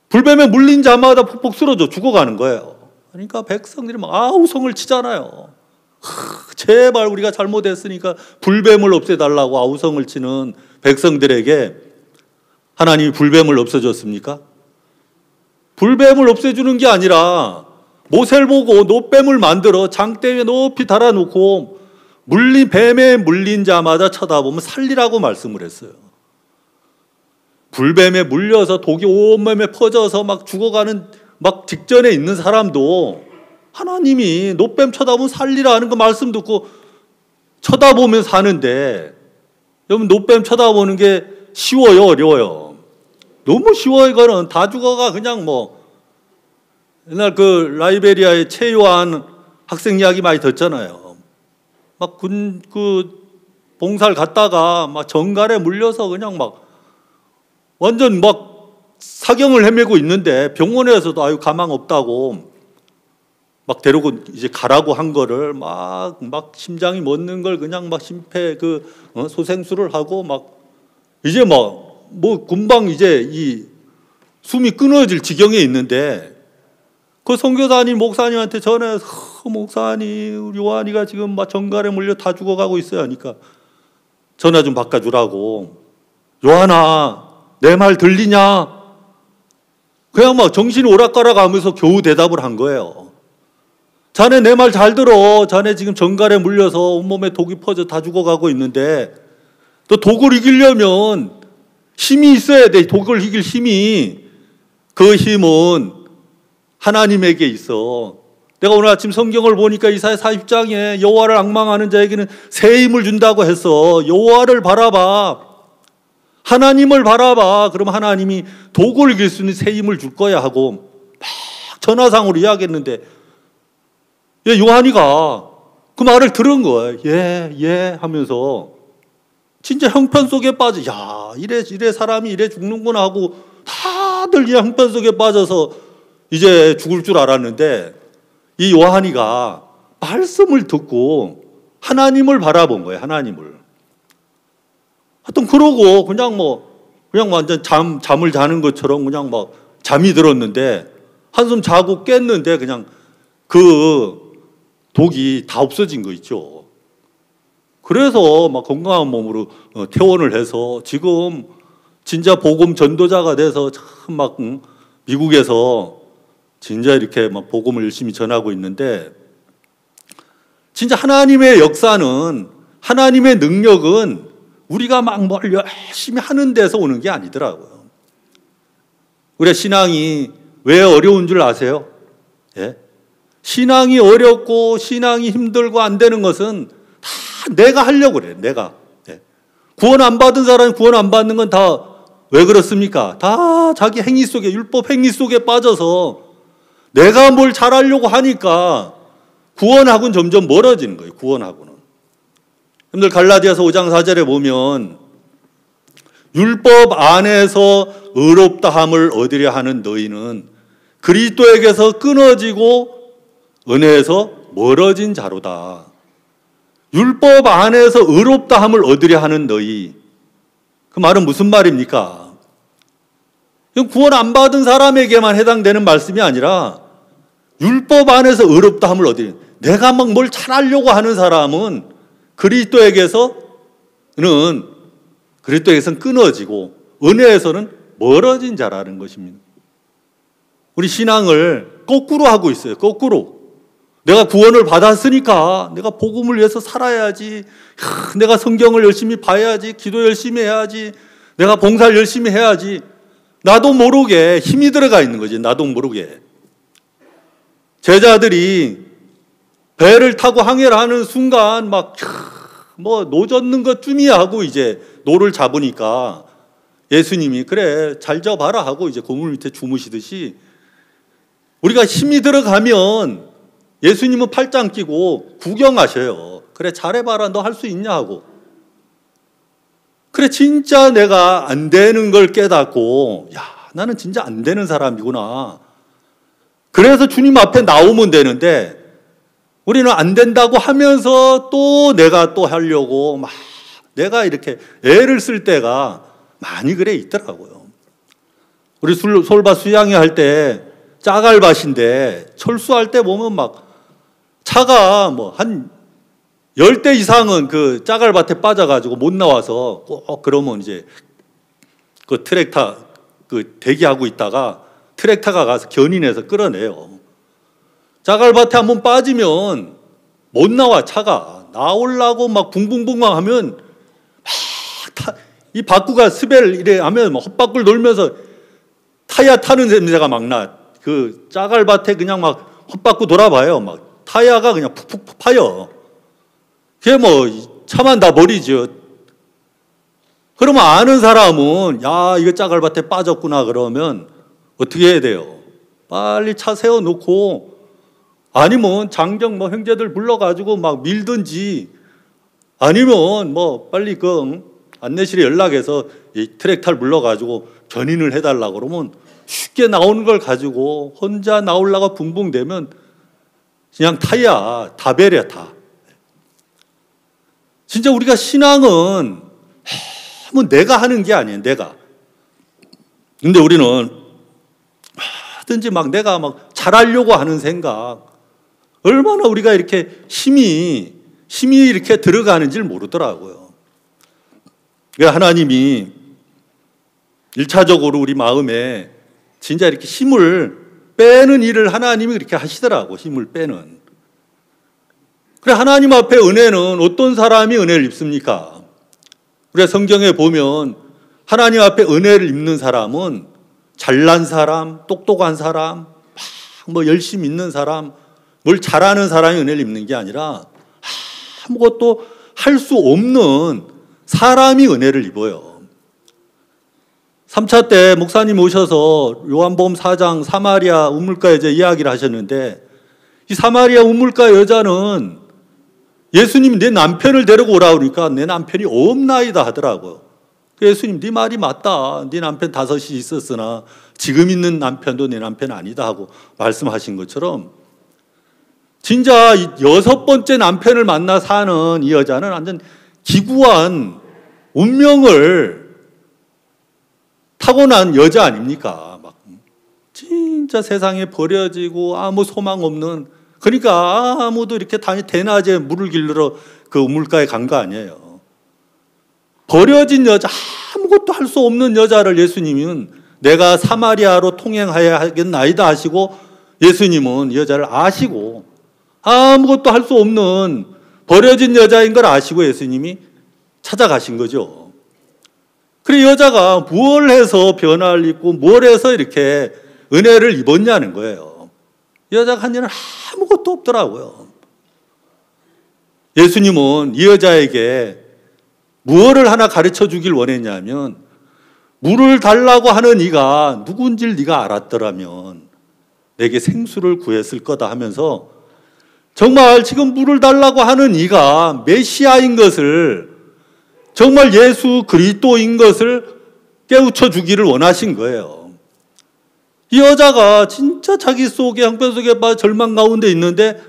불뱀에 물린 자마다 폭폭 쓰러져 죽어가는 거예요. 그러니까 백성들이 막 아우성을 치잖아요. 제발 우리가 잘못했으니까 불뱀을 없애달라고 아우성을 치는 백성들에게 하나님이 불뱀을 없애줬습니까? 불뱀을 없애주는 게 아니라 모세를 보고 노뱀을 만들어 장대 위에 높이 달아놓고 뱀에 물린 자마다 쳐다보면 살리라고 말씀을 했어요. 불뱀에 물려서 독이 온몸에 퍼져서 막 죽어가는 막 직전에 있는 사람도 하나님이 노뱀 쳐다보면 살리라는 그 말씀 듣고 쳐다보면 사는데, 여러분 노뱀 쳐다보는 게 쉬워요, 어려워요? 너무 쉬워요. 이거는 다 죽어가. 그냥 옛날 그 라이베리아의 최요한 학생 이야기 많이 듣잖아요. 막 봉사를 갔다가 막 정갈에 물려서 그냥 막 완전 막 사경을 헤매고 있는데 병원에서도 아유 가망 없다고 막 데리고 이제 가라고 한 거를 막 심장이 멎는 걸 그냥 막 심폐 소생술을 하고 막 이제 금방 이제 이 숨이 끊어질 지경에 있는데 그 선교사님 목사님한테 전화해서 목사님 우리 요한이가 지금 막 정갈에 물려 다 죽어가고 있어요 하니까 전화 좀 바꿔주라고. 요한아 내 말 들리냐? 그냥 막 정신이 오락가락 하면서 겨우 대답을 한 거예요. 자네 내 말 잘 들어. 자네 지금 전갈에 물려서 온몸에 독이 퍼져 다 죽어가고 있는데 또 독을 이기려면 힘이 있어야 돼. 독을 이길 힘이. 그 힘은 하나님에게 있어. 내가 오늘 아침 성경을 보니까 이사야 40장에 여호와를 앙망하는 자에게는 새 힘을 준다고 했어. 여호와를 바라봐. 하나님을 바라봐. 그럼 하나님이 독을 이길 수 있는 새 힘을 줄 거야 하고 막 전화상으로 이야기했는데 요한이가 그 말을 들은 거예요. 예 하면서 진짜 형편 속에 빠져. 야, 이래 사람이 이래 죽는구나 하고 다들 이 형편 속에 빠져서 이제 죽을 줄 알았는데 이 요한이가 말씀을 듣고 하나님을 바라본 거예요. 하나님을. 하여튼 그러고 그냥 완전 잠을 자는 것처럼 그냥 막 잠이 들었는데 한숨 자고 깼는데 그냥 그 독이 다 없어진 거 있죠. 그래서 막 건강한 몸으로 퇴원을 해서 지금 진짜 복음 전도자가 돼서 참 막 미국에서 진짜 이렇게 막 복음을 열심히 전하고 있는데 진짜 하나님의 역사는 하나님의 능력은 우리가 막 뭘 열심히 하는 데서 오는 게 아니더라고요. 우리 신앙이 왜 어려운 줄 아세요? 예? 신앙이 어렵고 신앙이 힘들고 안 되는 것은 다 내가 하려고 그래요. 내가. 예. 구원 안 받은 사람이 구원 안 받는 건 다 왜 그렇습니까? 다 자기 행위 속에 율법 행위 속에 빠져서 내가 뭘 잘하려고 하니까 구원하고는 점점 멀어지는 거예요. 구원하고는. 여러분들 갈라디아서 5장 4절에 보면 율법 안에서 의롭다함을 얻으려 하는 너희는 그리스도에게서 끊어지고 은혜에서 멀어진 자로다. 율법 안에서 의롭다함을 얻으려 하는 너희. 그 말은 무슨 말입니까? 구원 안 받은 사람에게만 해당되는 말씀이 아니라 율법 안에서 의롭다함을 얻으려. 내가 막 뭘 잘하려고 하는 사람은 그리스도에게서는 끊어지고 은혜에서는 멀어진 자라는 것입니다. 우리 신앙을 거꾸로 하고 있어요. 거꾸로. 내가 구원을 받았으니까 내가 복음을 위해서 살아야지. 내가 성경을 열심히 봐야지. 기도 열심히 해야지. 내가 봉사를 열심히 해야지. 나도 모르게 힘이 들어가 있는 거지. 나도 모르게. 제자들이 배를 타고 항해를 하는 순간 노 젓는 것쯤이야 하고 이제 노를 잡으니까 예수님이 그래 잘 져봐라 하고 이제 고물 밑에 주무시듯이 우리가 힘이 들어가면 예수님은 팔짱 끼고 구경하셔요. 그래 잘해봐라 너 할 수 있냐 하고. 그래 진짜 내가 안 되는 걸 깨닫고 야 나는 진짜 안 되는 사람이구나. 그래서 주님 앞에 나오면 되는데 우리는 안 된다고 하면서 또 내가 또 하려고 막 내가 이렇게 애를 쓸 때가 많이 그래 있더라고요. 우리 솔밭 수양회 할 때 짜갈밭인데 철수할 때 보면 막 차가 한 10대 이상은 그 짜갈밭에 빠져가지고 못 나와서 꼭 그러면 이제 그 트랙터 그 대기하고 있다가 트랙터가 가서 견인해서 끌어내요. 짜갈밭에 한번 빠지면 못 나와 차가. 나오려고 막 붕붕붕 하면 이 바퀴가 스벨 이래 하면 헛바퀴를 돌면서 타이어 타는 냄새가 막 나. 그 짜갈밭에 그냥 막 헛바퀴 돌아봐요. 막 타이어가 그냥 푹푹 파여. 그게 차만 다 버리죠. 그러면 아는 사람은 야 이거 짜갈밭에 빠졌구나 그러면 어떻게 해야 돼요? 빨리 차 세워놓고 아니면 장정 형제들 불러가지고 막 밀든지 아니면 빨리 그 안내실에 연락해서 이 트랙터를 불러가지고 견인을 해달라고 그러면 쉽게 나오는 걸 가지고 혼자 나오려고 붕붕대면 그냥 타야 다 베려 다. 진짜 우리가 신앙은 내가 하는 게 아니에요. 내가. 근데 우리는 하든지 내가 잘하려고 하는 생각 얼마나 우리가 이렇게 힘이 이렇게 들어가는지를 모르더라고요. 하나님이 1차적으로 우리 마음에 진짜 이렇게 힘을 빼는 일을 하나님이 그렇게 하시더라고. 힘을 빼는. 그래, 하나님 앞에 은혜는 어떤 사람이 은혜를 입습니까? 우리가 성경에 보면 하나님 앞에 은혜를 입는 사람은 잘난 사람, 똑똑한 사람, 열심히 있는 사람, 뭘 잘하는 사람이 은혜를 입는 게 아니라 아무것도 할 수 없는 사람이 은혜를 입어요. 3차 때 목사님 오셔서 요한복음 4장 사마리아 우물가에 이제 이야기를 하셨는데, 이 사마리아 우물가 여자는 예수님이 내 남편을 데리고 오라 그러니까 내 남편이 없나이다 하더라고요. 예수님, 네 말이 맞다. 네 남편 5이 있었으나 지금 있는 남편도 내 남편 아니다 하고 말씀하신 것처럼, 진짜 6번째 남편을 만나 사는 이 여자는 완전 기구한 운명을 타고난 여자 아닙니까? 막 진짜 세상에 버려지고 아무 소망 없는, 그러니까 아무도 이렇게 대낮에 물을 길러 그 우물가에 간 거 아니에요. 버려진 여자, 아무것도 할 수 없는 여자를 예수님은 내가 사마리아로 통행하여야 하겠나이다 하시고, 예수님은 여자를 아시고 아무것도 할 수 없는 버려진 여자인 걸 아시고 예수님이 찾아가신 거죠. 그래, 여자가 뭘 해서 변화를 입고 뭘 해서 이렇게 은혜를 입었냐는 거예요. 여자가 한 일은 아무것도 없더라고요. 예수님은 이 여자에게 무엇을 하나 가르쳐 주길 원했냐면, 물을 달라고 하는 이가 누군지를 네가 알았더라면 내게 생수를 구했을 거다 하면서, 정말 지금 물을 달라고 하는 이가 메시아인 것을, 정말 예수 그리스도인 것을 깨우쳐 주기를 원하신 거예요. 이 여자가 진짜 자기 속에, 형편 속에 절망 가운데 있는데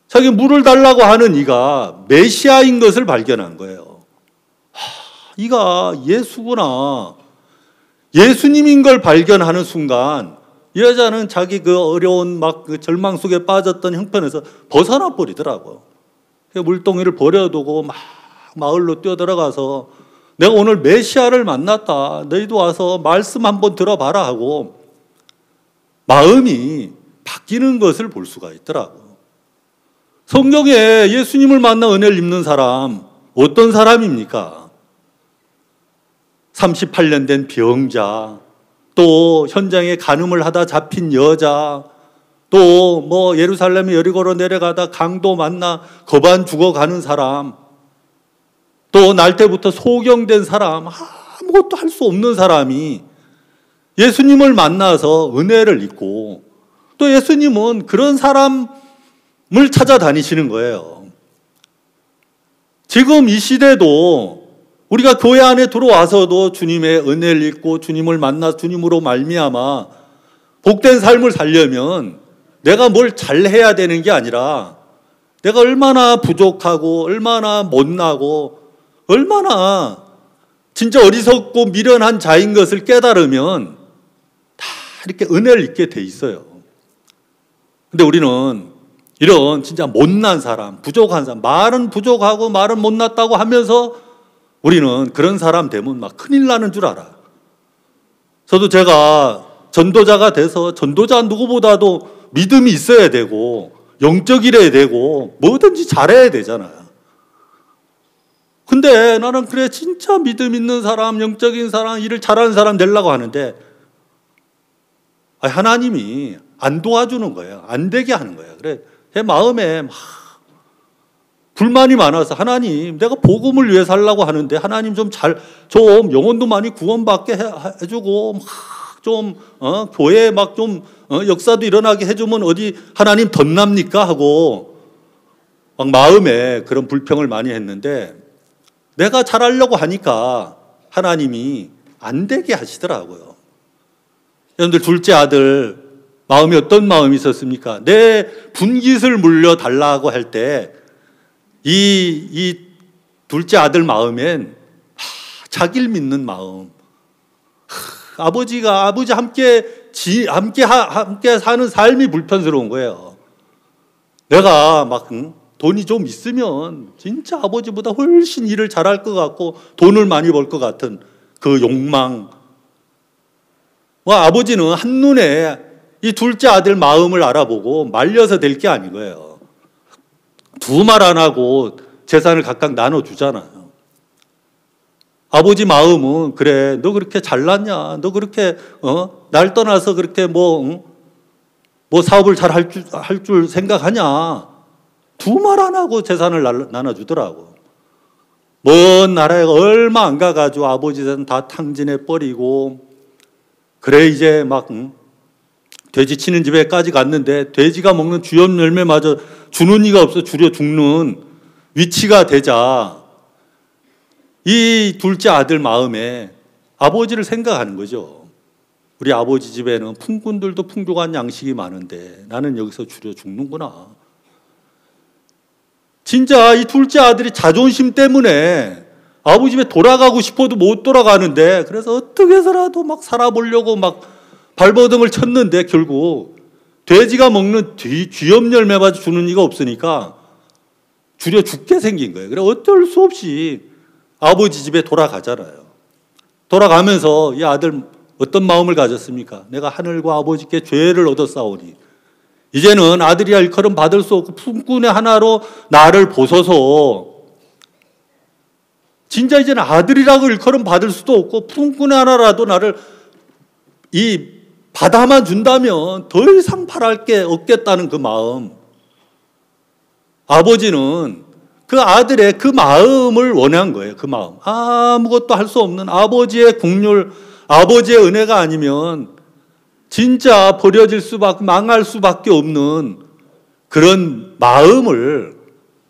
자기 물을 달라고 하는 이가 메시아인 것을 발견한 거예요. 이가 예수구나, 예수님인 걸 발견하는 순간 이 여자는 자기 그 어려운 그 절망 속에 빠졌던 형편에서 벗어나 버리더라고요. 물동이를 버려두고 막 마을로 뛰어들어가서 내가 오늘 메시아를 만났다, 너희도 와서 말씀 한번 들어봐라 하고 마음이 바뀌는 것을 볼 수가 있더라고요. 성경에 예수님을 만나 은혜를 입는 사람 어떤 사람입니까? 38년 된 병자, 또 현장에 간음을 하다 잡힌 여자, 또 예루살렘 여리고로 내려가다 강도 만나 거반 죽어가는 사람, 또 날 때부터 소경된 사람, 아무것도 할 수 없는 사람이 예수님을 만나서 은혜를 입고, 또 예수님은 그런 사람을 찾아다니시는 거예요. 지금 이 시대도 우리가 교회 안에 들어와서도 주님의 은혜를 입고 주님을 만나 주님으로 말미암아 복된 삶을 살려면 내가 뭘 잘해야 되는 게 아니라, 내가 얼마나 부족하고 얼마나 못나고 얼마나 진짜 어리석고 미련한 자인 것을 깨달으면 다 이렇게 은혜를 입게 돼 있어요. 근데 우리는 이런 진짜 못난 사람, 부족한 사람, 말은 부족하고 말은 못났다고 하면서 우리는 그런 사람 되면 막 큰일 나는 줄 알아. 저도 제가 전도자가 돼서, 전도자 누구보다도 믿음이 있어야 되고 영적이래야 되고 뭐든지 잘해야 되잖아요. 근데 나는 그래 진짜 믿음 있는 사람, 영적인 사람, 일을 잘하는 사람 되려고 하는데 하나님이 안 도와주는 거예요. 안 되게 하는 거예요. 그래 제 마음에 막 불만이 많아서, 하나님 내가 복음을 위해 살려고 하는데 하나님 좀 영혼도 많이 구원받게 해주고 교회에 역사도 일어나게 해주면 어디 하나님 덧납니까 하고 막 마음에 그런 불평을 많이 했는데, 내가 잘하려고 하니까 하나님이 안 되게 하시더라고요. 여러분들, 둘째 아들 마음이 어떤 마음이 있었습니까? 내 분깃을 물려달라고 할 때 이 둘째 아들 마음엔 자기를 믿는 마음, 아버지 함께 사는 삶이 불편스러운 거예요. 내가 돈이 좀 있으면 진짜 아버지보다 훨씬 일을 잘할 것 같고 돈을 많이 벌 것 같은 그 욕망, 뭐 아버지는 한눈에 이 둘째 아들 마음을 알아보고 말려서 될 게 아닌 거예요. 두 말 안 하고 재산을 각각 나눠주잖아요. 아버지 마음은 그래 너 그렇게 잘났냐? 너 그렇게 날 떠나서 그렇게 뭐 사업을 잘 할 줄 생각하냐? 두 말 안 하고 재산을 나눠주더라고. 먼 나라에 얼마 안 가가지고 아버지 재산 다 탕진해 버리고 그래 이제 막 돼지 치는 집에까지 갔는데 돼지가 먹는 주염 열매마저 주는 이가 없어 줄여 죽는 위치가 되자 이 둘째 아들 마음에 아버지를 생각하는 거죠. 우리 아버지 집에는 품꾼들도 풍족한 양식이 많은데 나는 여기서 줄여 죽는구나. 진짜 이 둘째 아들이 자존심 때문에 아버지 집에 돌아가고 싶어도 못 돌아가는데 그래서 어떻게 해서라도 막 살아보려고 막 발버둥을 쳤는데 결국 돼지가 먹는 쥐염 열매마저 주는 이가 없으니까 줄여 죽게 생긴 거예요. 그래 어쩔 수 없이 아버지 집에 돌아가잖아요. 돌아가면서 이 아들 어떤 마음을 가졌습니까? 내가 하늘과 아버지께 죄를 얻었사오니 이제는 아들이야 일컬음 받을 수 없고 품꾼의 하나로 나를 보소서. 진짜 이제는 아들이라고 일컬음 받을 수도 없고 품꾼의 하나라도 나를 이 받아만 준다면 더 이상 바랄 게 없겠다는 그 마음. 아버지는 그 아들의 그 마음을 원한 거예요. 그 마음. 아무것도 할 수 없는 아버지의 국률, 아버지의 은혜가 아니면 진짜 버려질 수밖에, 망할 수밖에 없는 그런 마음을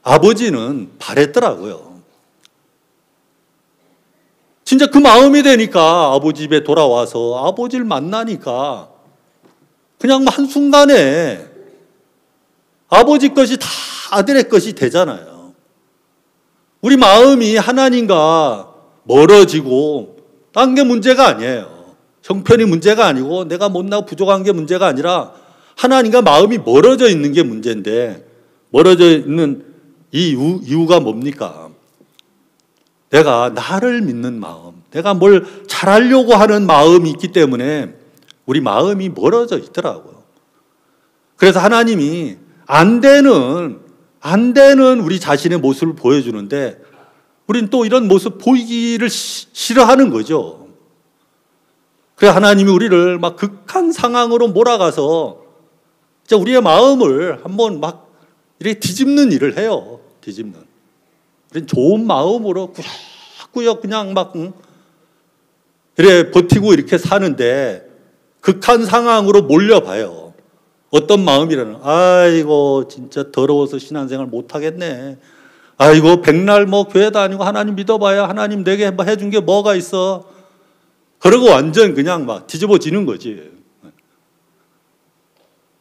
아버지는 바랬더라고요. 진짜 그 마음이 되니까 아버지 집에 돌아와서 아버지를 만나니까 그냥 한순간에 아버지 것이 다 아들의 것이 되잖아요. 우리 마음이 하나님과 멀어지고 딴 게 문제가 아니에요. 형편이 문제가 아니고 내가 못나고 부족한 게 문제가 아니라 하나님과 마음이 멀어져 있는 게 문제인데 멀어져 있는 이 이유가 뭡니까? 내가 나를 믿는 마음, 내가 뭘 잘하려고 하는 마음이 있기 때문에 우리 마음이 멀어져 있더라고요. 그래서 하나님이 안 되는 우리 자신의 모습을 보여주는데 우리는 또 이런 모습 보이기를 싫어하는 거죠. 그래서 하나님이 우리를 막 극한 상황으로 몰아가서 우리의 마음을 한번 막 이렇게 뒤집는 일을 해요. 뒤집는. 우리는 좋은 마음으로 꾸역꾸역 그냥 막 이렇게 버티고 이렇게 사는데 극한 상황으로 몰려봐요. 어떤 마음이라는, 아이고 진짜 더러워서 신앙생활 못하겠네. 아이고 백날 뭐 교회 다니고 하나님 믿어봐야 하나님 내게 해준 게 뭐가 있어. 그러고 완전 그냥 막 뒤집어지는 거지.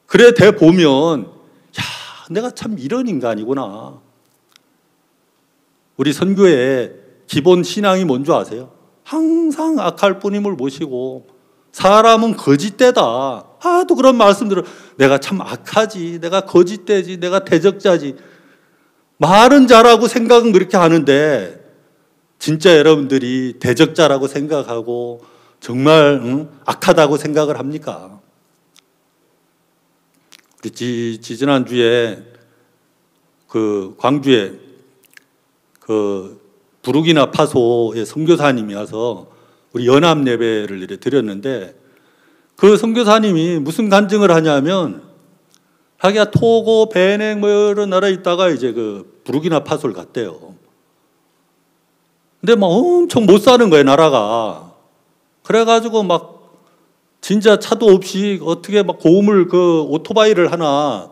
그래 돼 보면 야 내가 참 이런 인간이구나. 우리 선교의 기본 신앙이 뭔지 아세요? 항상 악할 뿐임을 모시고 사람은 거짓되다. 또 그런 말씀 들어. 내가 참 악하지. 내가 거짓되지. 내가 대적자지. 말은 잘하고 생각은 그렇게 하는데 진짜 여러분들이 대적자라고 생각하고 정말 악하다고 생각을 합니까? 지지난주에 그 광주에 그 부르기나 파소의 선교사님이 와서 우리 연합 예배를 이렇게 드렸는데 그 선교사님이 무슨 간증을 하냐면 자기가 토고, 베냉 뭐 여러 나라에 있다가 이제 그 부르기나 파소를 갔대요. 근데 막 엄청 못 사는 거예요, 나라가. 그래가지고 막 진짜 차도 없이 어떻게 막 고음을 그 오토바이를 하나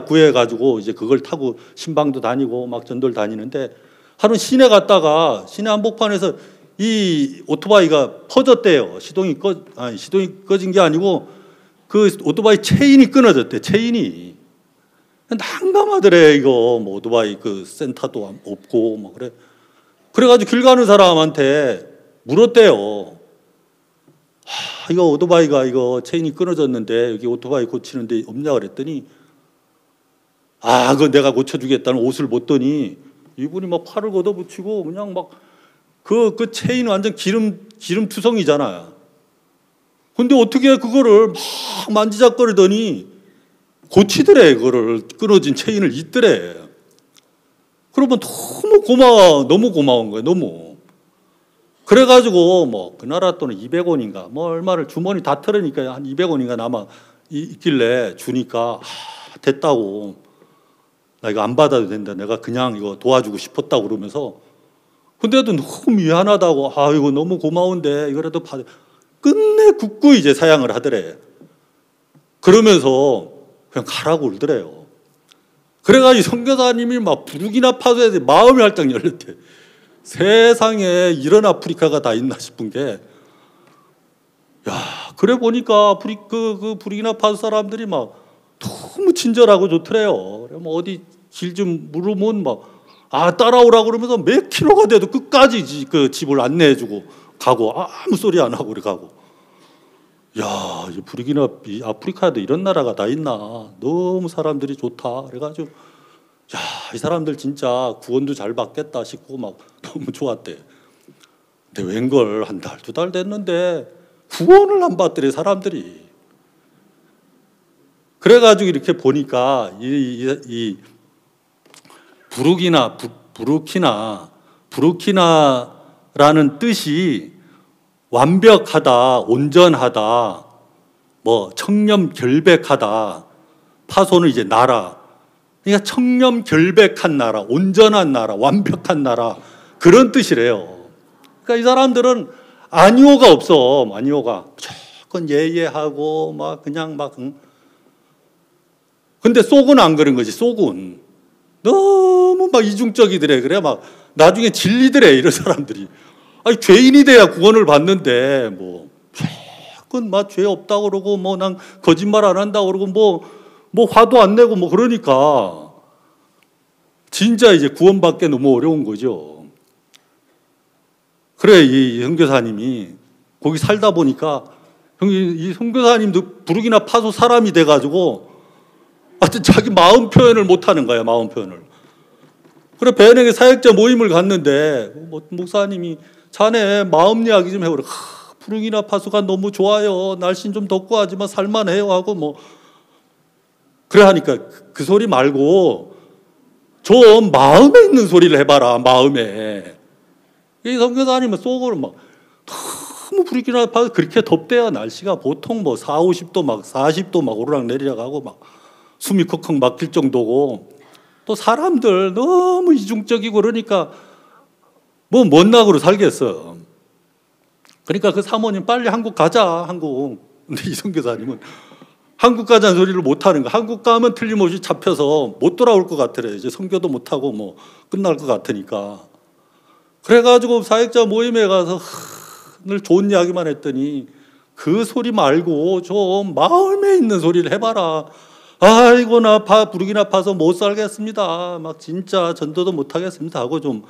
구해가지고 이제 그걸 타고 신방도 다니고 막 전도를 다니는데 하루 시내 갔다가 시내 한복판에서 이 오토바이가 퍼졌대요. 시동이 꺼진 게 아니고 그 오토바이 체인이 끊어졌대. 체인이. 난감하더래. 이거 뭐 오토바이 그 센터도 없고 뭐 그래. 그래가지고 길 가는 사람한테 물었대요. 이거 오토바이가 이거 체인이 끊어졌는데 여기 오토바이 고치는데 없냐 그랬더니 그거 내가 고쳐주겠다는 옷을 벗더니 이분이 막 팔을 걷어붙이고 그냥 막 그 체인 완전 기름투성이잖아요. 근데 어떻게 그거를 막 만지작거리더니 고치더래. 그거를 끊어진 체인을 잇더래. 그러면 너무 고마운 거예요. 너무. 그래가지고 뭐 그 나라 돈은 200원인가 뭐 얼마를 주머니 다 털으니까 한 200원인가 남아 있길래 주니까 됐다고. 나 이거 안 받아도 된다. 내가 그냥 이거 도와주고 싶었다고 그러면서. 근데도 너무 미안하다고. 이거 너무 고마운데 이거라도 받아. 끝내 굳고 이제 사양을 하더래. 그러면서 그냥 가라고 울더래요. 그래가지고 선교사님이 막 부르키나 파소에서 마음이 활짝 열렸대. 세상에 이런 아프리카가 다 있나 싶은 게, 그래 보니까 그 부르키나 파소 사람들이 막 너무 친절하고 좋더래요. 뭐 어디 길 좀 물으면 따라오라고 그러면서 몇 킬로가 돼도 끝까지 그 집을 안내해주고 가고 아무 소리 안 하고 그래 가고. 이 부르키나 아프리카에도 이런 나라가 다 있나. 너무 사람들이 좋다. 그래가지고 이 사람들 진짜 구원도 잘 받겠다 싶고 막 너무 좋았대. 근데 웬걸 한 달, 2달 됐는데 구원을 안 받더래 사람들이. 그래가지고 이렇게 보니까 이 부르키나라는 뜻이 완벽하다, 온전하다, 뭐 청렴결백하다. 파소는 이제 나라. 그러니까 청렴결백한 나라, 온전한 나라, 완벽한 나라, 그런 뜻이래요. 그러니까 이 사람들은 아니오가 없어. 아니오가 무조건 예예하고 막 그냥 막. 근데 속은 안 그런 거지. 속은 너무 막 이중적이더래. 그래 막 나중에 질리더래 이런 사람들이. 죄인이 돼야 구원을 받는데 뭐 무조건 막 죄 없다고 그러고 뭐 난 거짓말 안 한다고 그러고 뭐 화도 안 내고 뭐 그러니까 진짜 이제 구원받기 너무 어려운 거죠. 그래 이 선교사님이 거기 살다 보니까 이 선교사님도 부르키나 파소 사람이 돼가지고 하여튼 자기 마음 표현을 못하는 거야. 마음 표현을. 그래 배낭에 사역자 모임을 갔는데 목사님이 자네 마음 이야기 좀 해보라. 부르키나 파소가 너무 좋아요. 날씨는 좀 덥고 하지만 살만해요 하고 뭐 그래 하니까 그 소리 말고 좀 마음에 있는 소리를 해봐라. 마음에. 이 선교사님은 속으로 막 너무 부르키나 파소 그렇게 덥대요. 날씨가 보통 뭐 40, 50도 막 40도 막 오르락내리락 하고 막 숨이 컥컥 막힐 정도고 또 사람들 너무 이중적이고 그러니까 뭐 못나그로 살겠어. 그러니까 그 사모님 빨리 한국 가자. 한국. 근데 이 선교사님은 한국 가자는 소리를 못하는 거야. 한국 가면 틀림없이 잡혀서 못 돌아올 것 같으래. 이제 선교도 못하고 뭐 끝날 것 같으니까. 그래가지고 사역자 모임에 가서 늘 좋은 이야기만 했더니 그 소리 말고 좀 마음에 있는 소리를 해봐라. 아이고 나 부르키나 파소 못 살겠습니다. 막 진짜 전도도 못 하겠습니다 하고 좀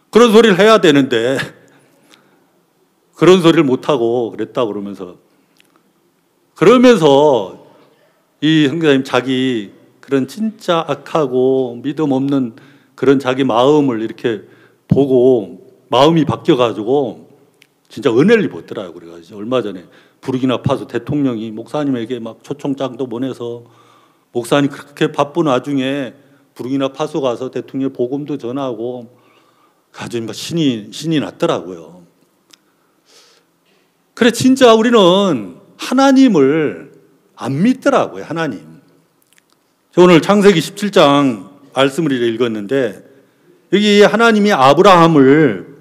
그런 소리를 해야 되는데 그런 소리를 못 하고 그랬다 그러면서 이 선교사님 자기 그런 진짜 악하고 믿음 없는 그런 자기 마음을 이렇게 보고 마음이 바뀌어가지고 진짜 은혜를 입었더라고요. 그래가지고 얼마 전에 부르키나 파소 대통령이 목사님에게 막 초청장도 보내서 목사님 그렇게 바쁜 와중에 부르키나 파소 가서 대통령 복음도 전하고 아주 신이 났더라고요. 그래 진짜 우리는 하나님을 안 믿더라고요. 하나님. 오늘 창세기 17장 말씀을 읽었는데 여기 하나님이 아브라함을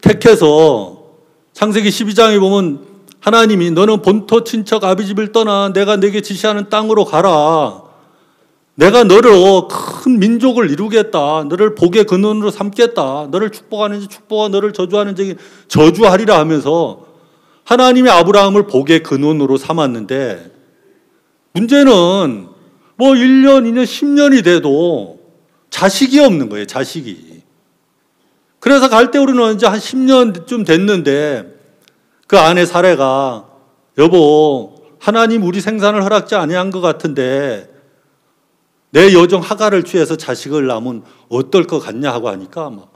택해서 창세기 12장에 보면 하나님이 너는 본토 친척 아비집을 떠나 내가 내게 지시하는 땅으로 가라. 내가 너를 큰 민족을 이루겠다. 너를 복의 근원으로 삼겠다. 너를 축복하는지 축복하고 너를 저주하는지 저주하리라 하면서 하나님이 아브라함을 복의 근원으로 삼았는데 문제는 뭐 1년, 2년, 10년이 돼도 자식이 없는 거예요. 자식이. 그래서 갈대우르는 이제 한 10년쯤 됐는데 그 아내 사례가 여보 하나님 우리 생산을 허락지 아니한 것 같은데 내 여종 하갈을 취해서 자식을 낳으면 어떨 것 같냐 하고 하니까 막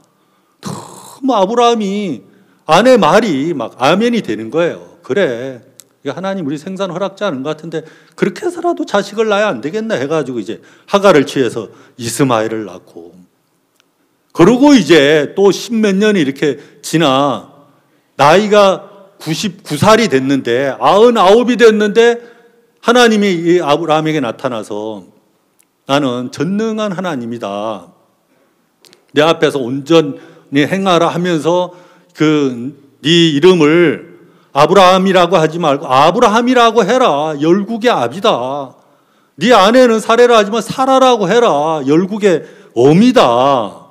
너무 아브라함이 아내 말이 막 아멘이 되는 거예요. 그래, 하나님 우리 생산 허락지 않은 것 같은데 그렇게 해서라도 자식을 낳아야 안 되겠나 해가지고 이제 하갈을 취해서 이스마엘을 낳고, 그러고 이제 또 십몇 년이 이렇게 지나 나이가 99살이 됐는데, 99이 됐는데 하나님이 이 아브라함에게 나타나서 나는 전능한 하나님이다, 내 앞에서 온전히 행하라 하면서 네 이름을 아브라함이라고 하지 말고 아브라함이라고 해라, 열국의 아비다. 네 아내는 사레라 하지만 사라라고 해라, 열국의 어미다.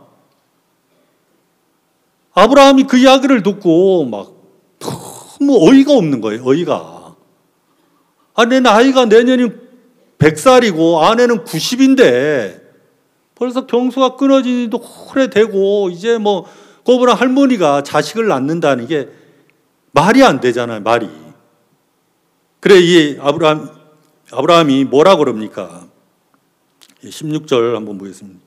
아브라함이 그 이야기를 듣고 막 너무 어이가 없는 거예요. 어이가. 내 나이가 내년이 100살이고 아내는 90인데 벌써 경수가 끊어지니도 오래되고 이제 뭐 꼬부랑 할머니가 자식을 낳는다는 게 말이 안 되잖아요. 말이. 그래, 이 아브라함이 뭐라 그럽니까? 16절 한번 보겠습니다.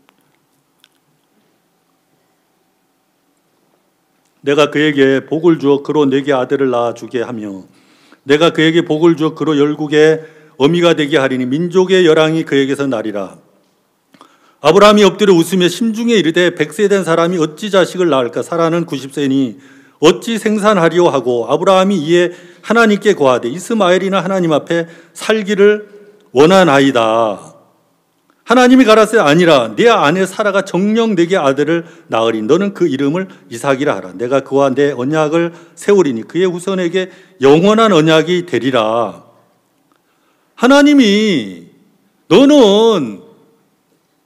내가 그에게 복을 주어 그로 내게 아들을 낳아주게 하며 내가 그에게 복을 주어 그로 열국의 어미가 되게 하리니 민족의 열왕이 그에게서 나리라. 아브라함이 엎드려 웃으며 심중에 이르되 100세 된 사람이 어찌 자식을 낳을까? 사라는 90세니 어찌 생산하리오 하고 아브라함이 이에 하나님께 고하되 이스마엘이나 하나님 앞에 살기를 원하나이다. 하나님이 가라사대 아니라 네 아내 사라가 정녕 내게 아들을 낳으리. 너는 그 이름을 이삭이라 하라. 내가 그와 내 언약을 세우리니 그의 후손에게 영원한 언약이 되리라. 하나님이 너는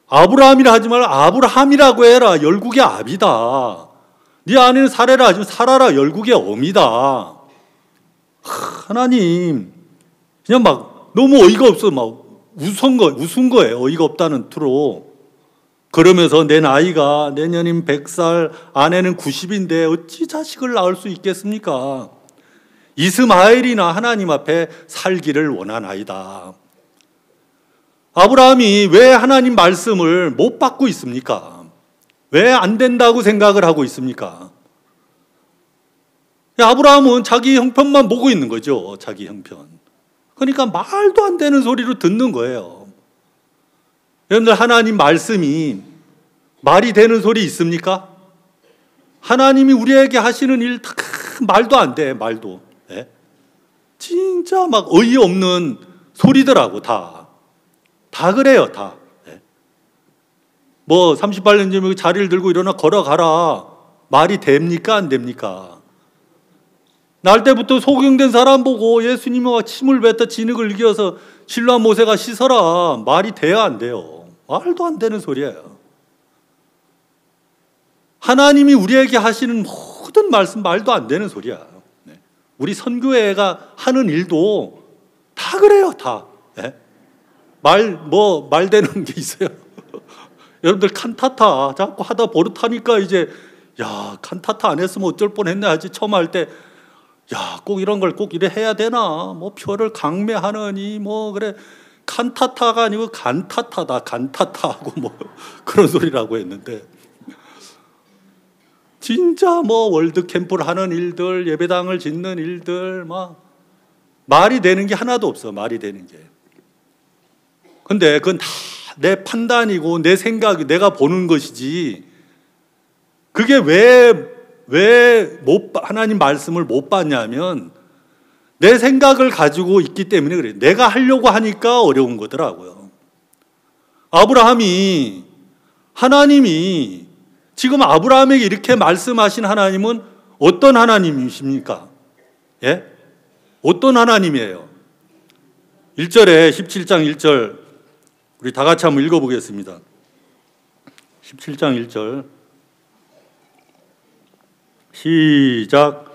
아브라함이라 하지 말고 아브라함이라고 해라, 열국의 아비다. 네 아내는 사레라 하지 말고 사라라, 열국의 어미다. 하나님 그냥 막 너무 어이가 없어. 막 웃은 거예요. 어이가 없다는 투로. 그러면서 내 나이가 내년인 100살, 아내는 90인데 어찌 자식을 낳을 수 있겠습니까? 이스마엘이나 하나님 앞에 살기를 원하나이다. 아브라함이 왜 하나님 말씀을 못 받고 있습니까? 왜 안 된다고 생각을 하고 있습니까? 아브라함은 자기 형편만 보고 있는 거죠. 자기 형편. 그러니까 말도 안 되는 소리로 듣는 거예요. 여러분들, 하나님 말씀이 말이 되는 소리 있습니까? 하나님이 우리에게 하시는 일 다 말도 안 돼. 말도. 네? 진짜 막 어이없는 소리더라고. 다 그래요. 다. 네? 뭐 38년 전에 자리를 들고 일어나 걸어가라. 말이 됩니까? 안 됩니까? 날 때부터 소경된 사람 보고 예수님이 침을 뱉어 진흙을 이겨서 실로암 모세가 씻어라. 말이 돼야 안 돼요. 말도 안 되는 소리예요. 하나님이 우리에게 하시는 모든 말씀 말도 안 되는 소리야. 우리 선교회가 하는 일도 다 그래요. 다. 말 되는 게 있어요. 여러분들 칸타타 자꾸 하다 버릇하니까 이제 칸타타 안 했으면 어쩔 뻔했네 하지. 처음 할 때 꼭 이런 걸 꼭 이래 해야 되나? 뭐 표를 강매하느니 뭐 그래. 칸타타가 아니고 간타타다. 간타타하고 뭐 그런 소리라고 했는데 진짜 뭐 월드 캠프를 하는 일들, 예배당을 짓는 일들 막 말이 되는 게 하나도 없어. 말이 되는 게. 근데 그건 다 내 판단이고 내 생각이 내가 보는 것이지. 그게 왜 하나님 말씀을 못 받냐면 내 생각을 가지고 있기 때문에 그래요. 내가 하려고 하니까 어려운 거더라고요. 하나님이 지금 아브라함에게 이렇게 말씀하신 하나님은 어떤 하나님이십니까? 예? 어떤 하나님이에요? 1절에 17장 1절 우리 다 같이 한번 읽어보겠습니다. 17장 1절 시작.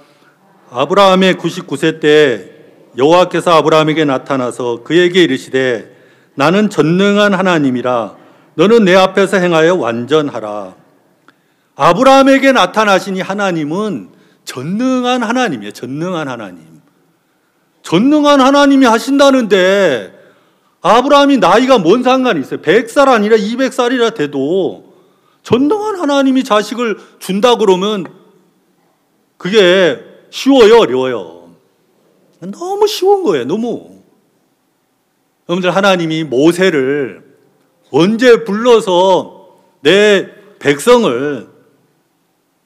아브라함의 99세 때 여호와께서 아브라함에게 나타나서 그에게 이르시되 나는 전능한 하나님이라 너는 내 앞에서 행하여 완전하라. 아브라함에게 나타나신 이 하나님은 전능한 하나님이에요. 전능한 하나님. 전능한 하나님이 하신다는데 아브라함이 나이가 뭔 상관이 있어요? 100살 아니라 200살이라 돼도 전능한 하나님이 자식을 준다 그러면 그게 쉬워요, 어려워요? 너무 쉬운 거예요, 너무. 여러분들, 하나님이 모세를 언제 불러서 내 백성을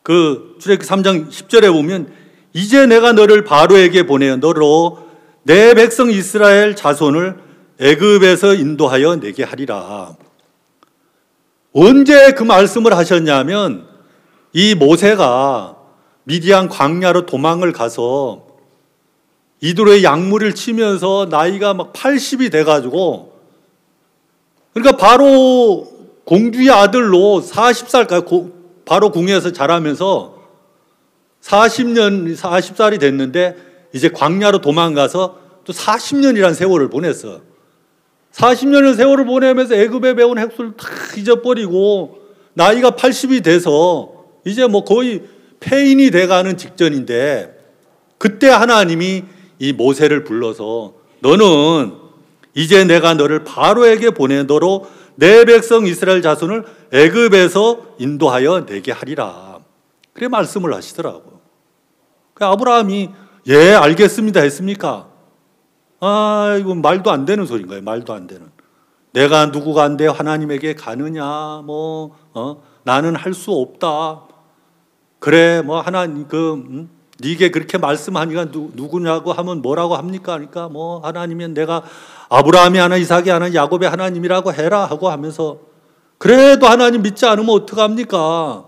그 출애굽기 3장 10절에 보면 이제 내가 너를 바로에게 보내어 너로 내 백성 이스라엘 자손을 애굽에서 인도하여 내게 하리라. 언제 그 말씀을 하셨냐면 이 모세가 미디안 광야로 도망을 가서 이도로의 약물을 치면서 나이가 막 80이 돼가지고, 그러니까 바로 공주의 아들로 40살까지 바로 궁에서 자라면서 40살이 됐는데 이제 광야로 도망가서 또 40년이라는 세월을 보냈어. 40년의 세월을 보내면서 애굽에 배운 핵술을 다 잊어버리고 나이가 80이 돼서 이제 뭐 거의 폐인이 돼가는 직전인데, 그때 하나님이 이 모세를 불러서 너는 이제 내가 너를 바로에게 보내 너로 내 백성 이스라엘 자손을 애굽에서 인도하여 내게 하리라. 그래 말씀을 하시더라고요. 아브라함이 예 알겠습니다 했습니까? 이건 말도 안 되는 소리인 거예요. 말도 안 되는. 내가 누구가 안 돼 하나님에게 가느냐, 나는 할 수 없다. 그래 하나님 네게 그렇게 말씀하니까 누구냐고 하면 뭐라고 합니까? 그러니까 하나님은 내가 아브라함이 하나 이삭이 하나 야곱의 하나님이라고 해라 하고 하면서, 그래도 하나님 믿지 않으면 어떡합니까?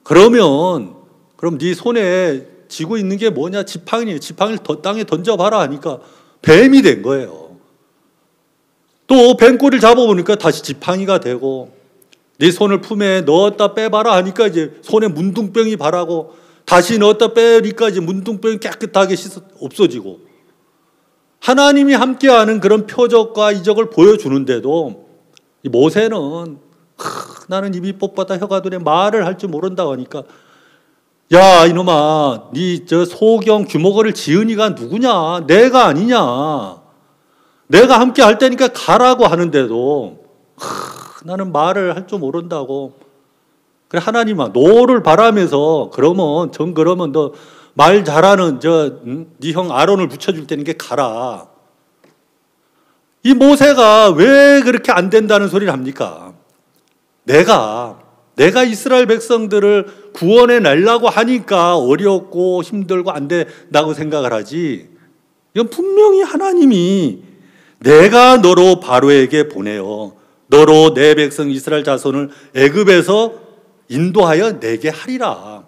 그럼 네 손에 쥐고 있는 게 뭐냐? 지팡이에요. 지팡이를 땅에 던져봐라 하니까 뱀이 된 거예요. 또 뱀꼬리를 잡아보니까 다시 지팡이가 되고, 네 손을 품에 넣었다 빼봐라 하니까 이제 손에 문둥병이 바라고, 다시 넣었다 빼니까 이제 문둥병이 깨끗하게 없어지고, 하나님이 함께하는 그런 표적과 이적을 보여주는데도 이 모세는 나는 입이 뻣뻣하다 혀가 두려 말을 할 줄 모른다고 하니까, 야 이놈아 네 저 소경 규모거를 지은 이가 누구냐? 내가 아니냐? 내가 함께 할 테니까 가라고 하는데도 나는 말을 할 줄 모른다고. 그래 하나님아 노를 바라면서 그러면 너 말 잘하는 네 형 아론을 붙여줄 테니까 가라. 이 모세가 왜 그렇게 안 된다는 소리를 합니까? 내가 이스라엘 백성들을 구원해 내려고 하니까 어렵고 힘들고 안 된다고 생각을 하지, 이건 분명히 하나님이 내가 너로 바로에게 보내어 너로 내 백성 이스라엘 자손을 애굽에서 인도하여 내게 하리라.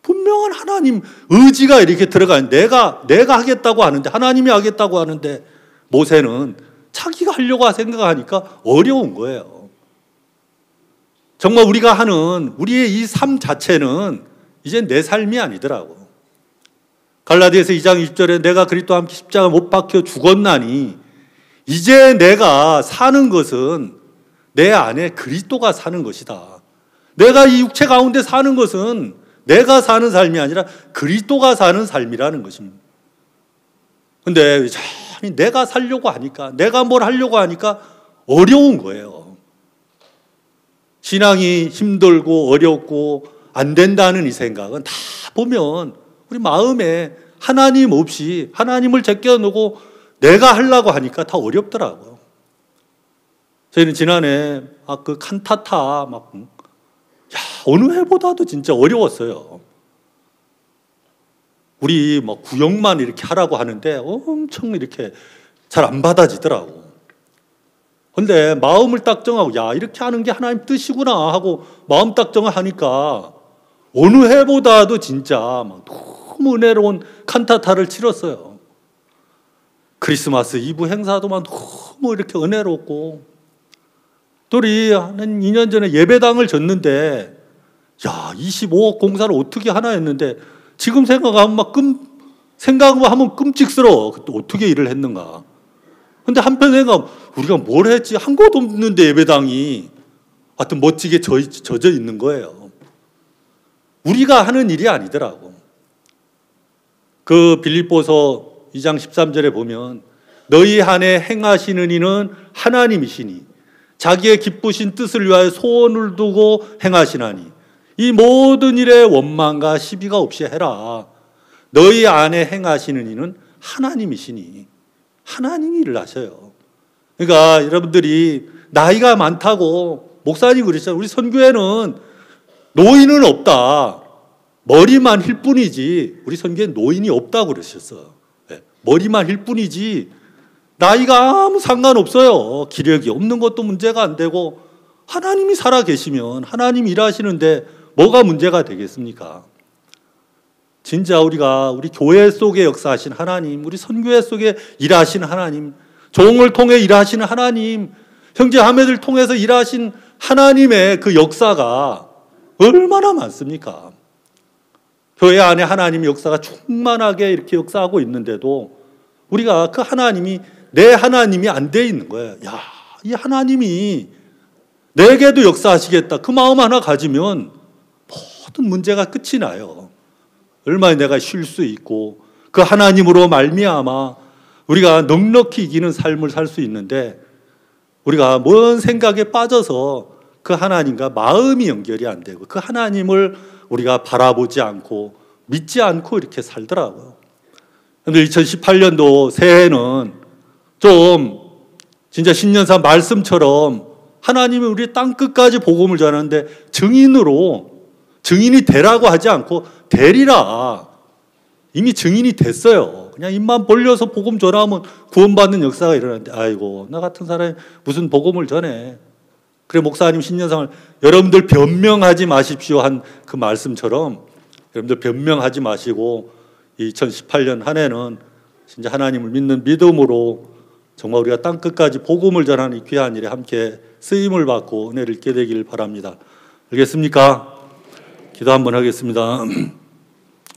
분명한 하나님 의지가 이렇게 들어가는, 내가 하겠다고 하는데, 하나님이 하겠다고 하는데 모세는 자기가 하려고 생각하니까 어려운 거예요. 정말 우리가 하는 우리의 이 삶 자체는 이제 내 삶이 아니더라고. 갈라디아서 2장 20절에 내가 그리스도와 함께 십자가 못 박혀 죽었나니 이제 내가 사는 것은 내 안에 그리스도가 사는 것이다. 내가 이 육체 가운데 사는 것은 내가 사는 삶이 아니라 그리스도가 사는 삶이라는 것입니다. 그런데 내가 살려고 하니까, 내가 뭘 하려고 하니까 어려운 거예요. 신앙이 힘들고 어렵고 안 된다는 이 생각은 다 보면 우리 마음에 하나님 없이 하나님을 제껴놓고 내가 하려고 하니까 다 어렵더라고요. 저희는 지난해 그 칸타타 어느 해보다도 진짜 어려웠어요. 우리 구역만 이렇게 하라고 하는데 엄청 이렇게 잘 안 받아지더라고. 근데 마음을 딱 정하고 이렇게 하는 게 하나님 뜻이구나 하고 마음 딱 정하니까 어느 해보다도 진짜 너무 은혜로운 칸타타를 치렀어요. 크리스마스 이브 행사도 너무 이렇게 은혜롭고, 또 우리 한 2년 전에 예배당을 졌는데 25억 공사를 어떻게 하나 했는데, 지금 생각하면 끔찍스러워. 그때 어떻게 일을 했는가. 근데 한편 생각하면 우리가 뭘 했지? 한 곳도 없는데 예배당이 하여튼 멋지게 젖어 있는 거예요. 우리가 하는 일이 아니더라고. 그 빌립보서 2장 13절에 보면 너희 안에 행하시는 이는 하나님이시니 자기의 기쁘신 뜻을 위하여 소원을 두고 행하시나니 이 모든 일에 원망과 시비가 없이 해라. 너희 안에 행하시는 이는 하나님이시니 하나님이 일을 하셔요. 그러니까 여러분들이 나이가 많다고 목사님 그러셨잖아요. 우리 선교회는 노인은 없다. 머리만 힐 뿐이지. 우리 선교회는 노인이 없다고 그러셨어요. 머리만 힐 뿐이지 나이가 아무 상관없어요. 기력이 없는 것도 문제가 안 되고 하나님이 살아 계시면 하나님이 일하시는데 뭐가 문제가 되겠습니까? 진짜 우리가 우리 교회 속에 역사하신 하나님, 우리 선교회 속에 일하시는 하나님, 종을 통해 일하시는 하나님, 형제 자매들 통해서 일하신 하나님의 그 역사가 얼마나 많습니까? 교회 안에 하나님의 역사가 충만하게 이렇게 역사하고 있는데도 우리가 그 하나님이 내 하나님이 안 돼 있는 거예요. 야, 이 하나님이 내게도 역사하시겠다. 그 마음 하나 가지면 모든 문제가 끝이 나요. 얼마나 내가 쉴 수 있고 그 하나님으로 말미암아 우리가 넉넉히 이기는 삶을 살 수 있는데 우리가 뭔 생각에 빠져서 그 하나님과 마음이 연결이 안 되고 그 하나님을 우리가 바라보지 않고 믿지 않고 이렇게 살더라고요. 그런데 2018년도 새해는 좀 진짜 신년사 말씀처럼 하나님이 우리 땅끝까지 복음을 전하는데 증인이 되라고 하지 않고 되리라. 이미 증인이 됐어요. 그냥 입만 벌려서 복음 전하면 구원받는 역사가 일어나는데 아이고 나 같은 사람이 무슨 복음을 전해. 그래 목사님 신년상을 여러분들 변명하지 마십시오 한 그 말씀처럼 여러분들 변명하지 마시고 2018년 한 해는 진짜 하나님을 믿는 믿음으로 정말 우리가 땅끝까지 복음을 전하는 이 귀한 일에 함께 쓰임을 받고 은혜를 잊게 되길 바랍니다. 알겠습니까? 기도 한번 하겠습니다.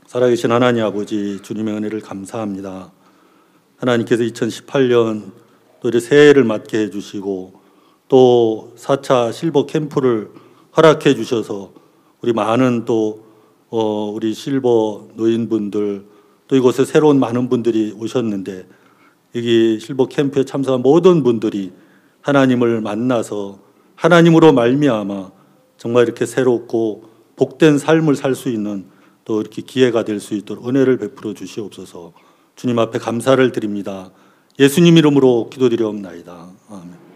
살아계신 하나님 아버지 주님의 은혜를 감사합니다. 하나님께서 2018년 또 이제 새해를 맞게 해주시고 또 4차 실버 캠프를 허락해 주셔서 우리 많은 또 우리 실버 노인분들 또 이곳에 새로운 많은 분들이 오셨는데 여기 실버 캠프에 참석한 모든 분들이 하나님을 만나서 하나님으로 말미암아 정말 이렇게 새롭고 복된 삶을 살 수 있는 또 이렇게 기회가 될 수 있도록 은혜를 베풀어 주시옵소서. 주님 앞에 감사를 드립니다. 예수님 이름으로 기도드리옵나이다. 아멘.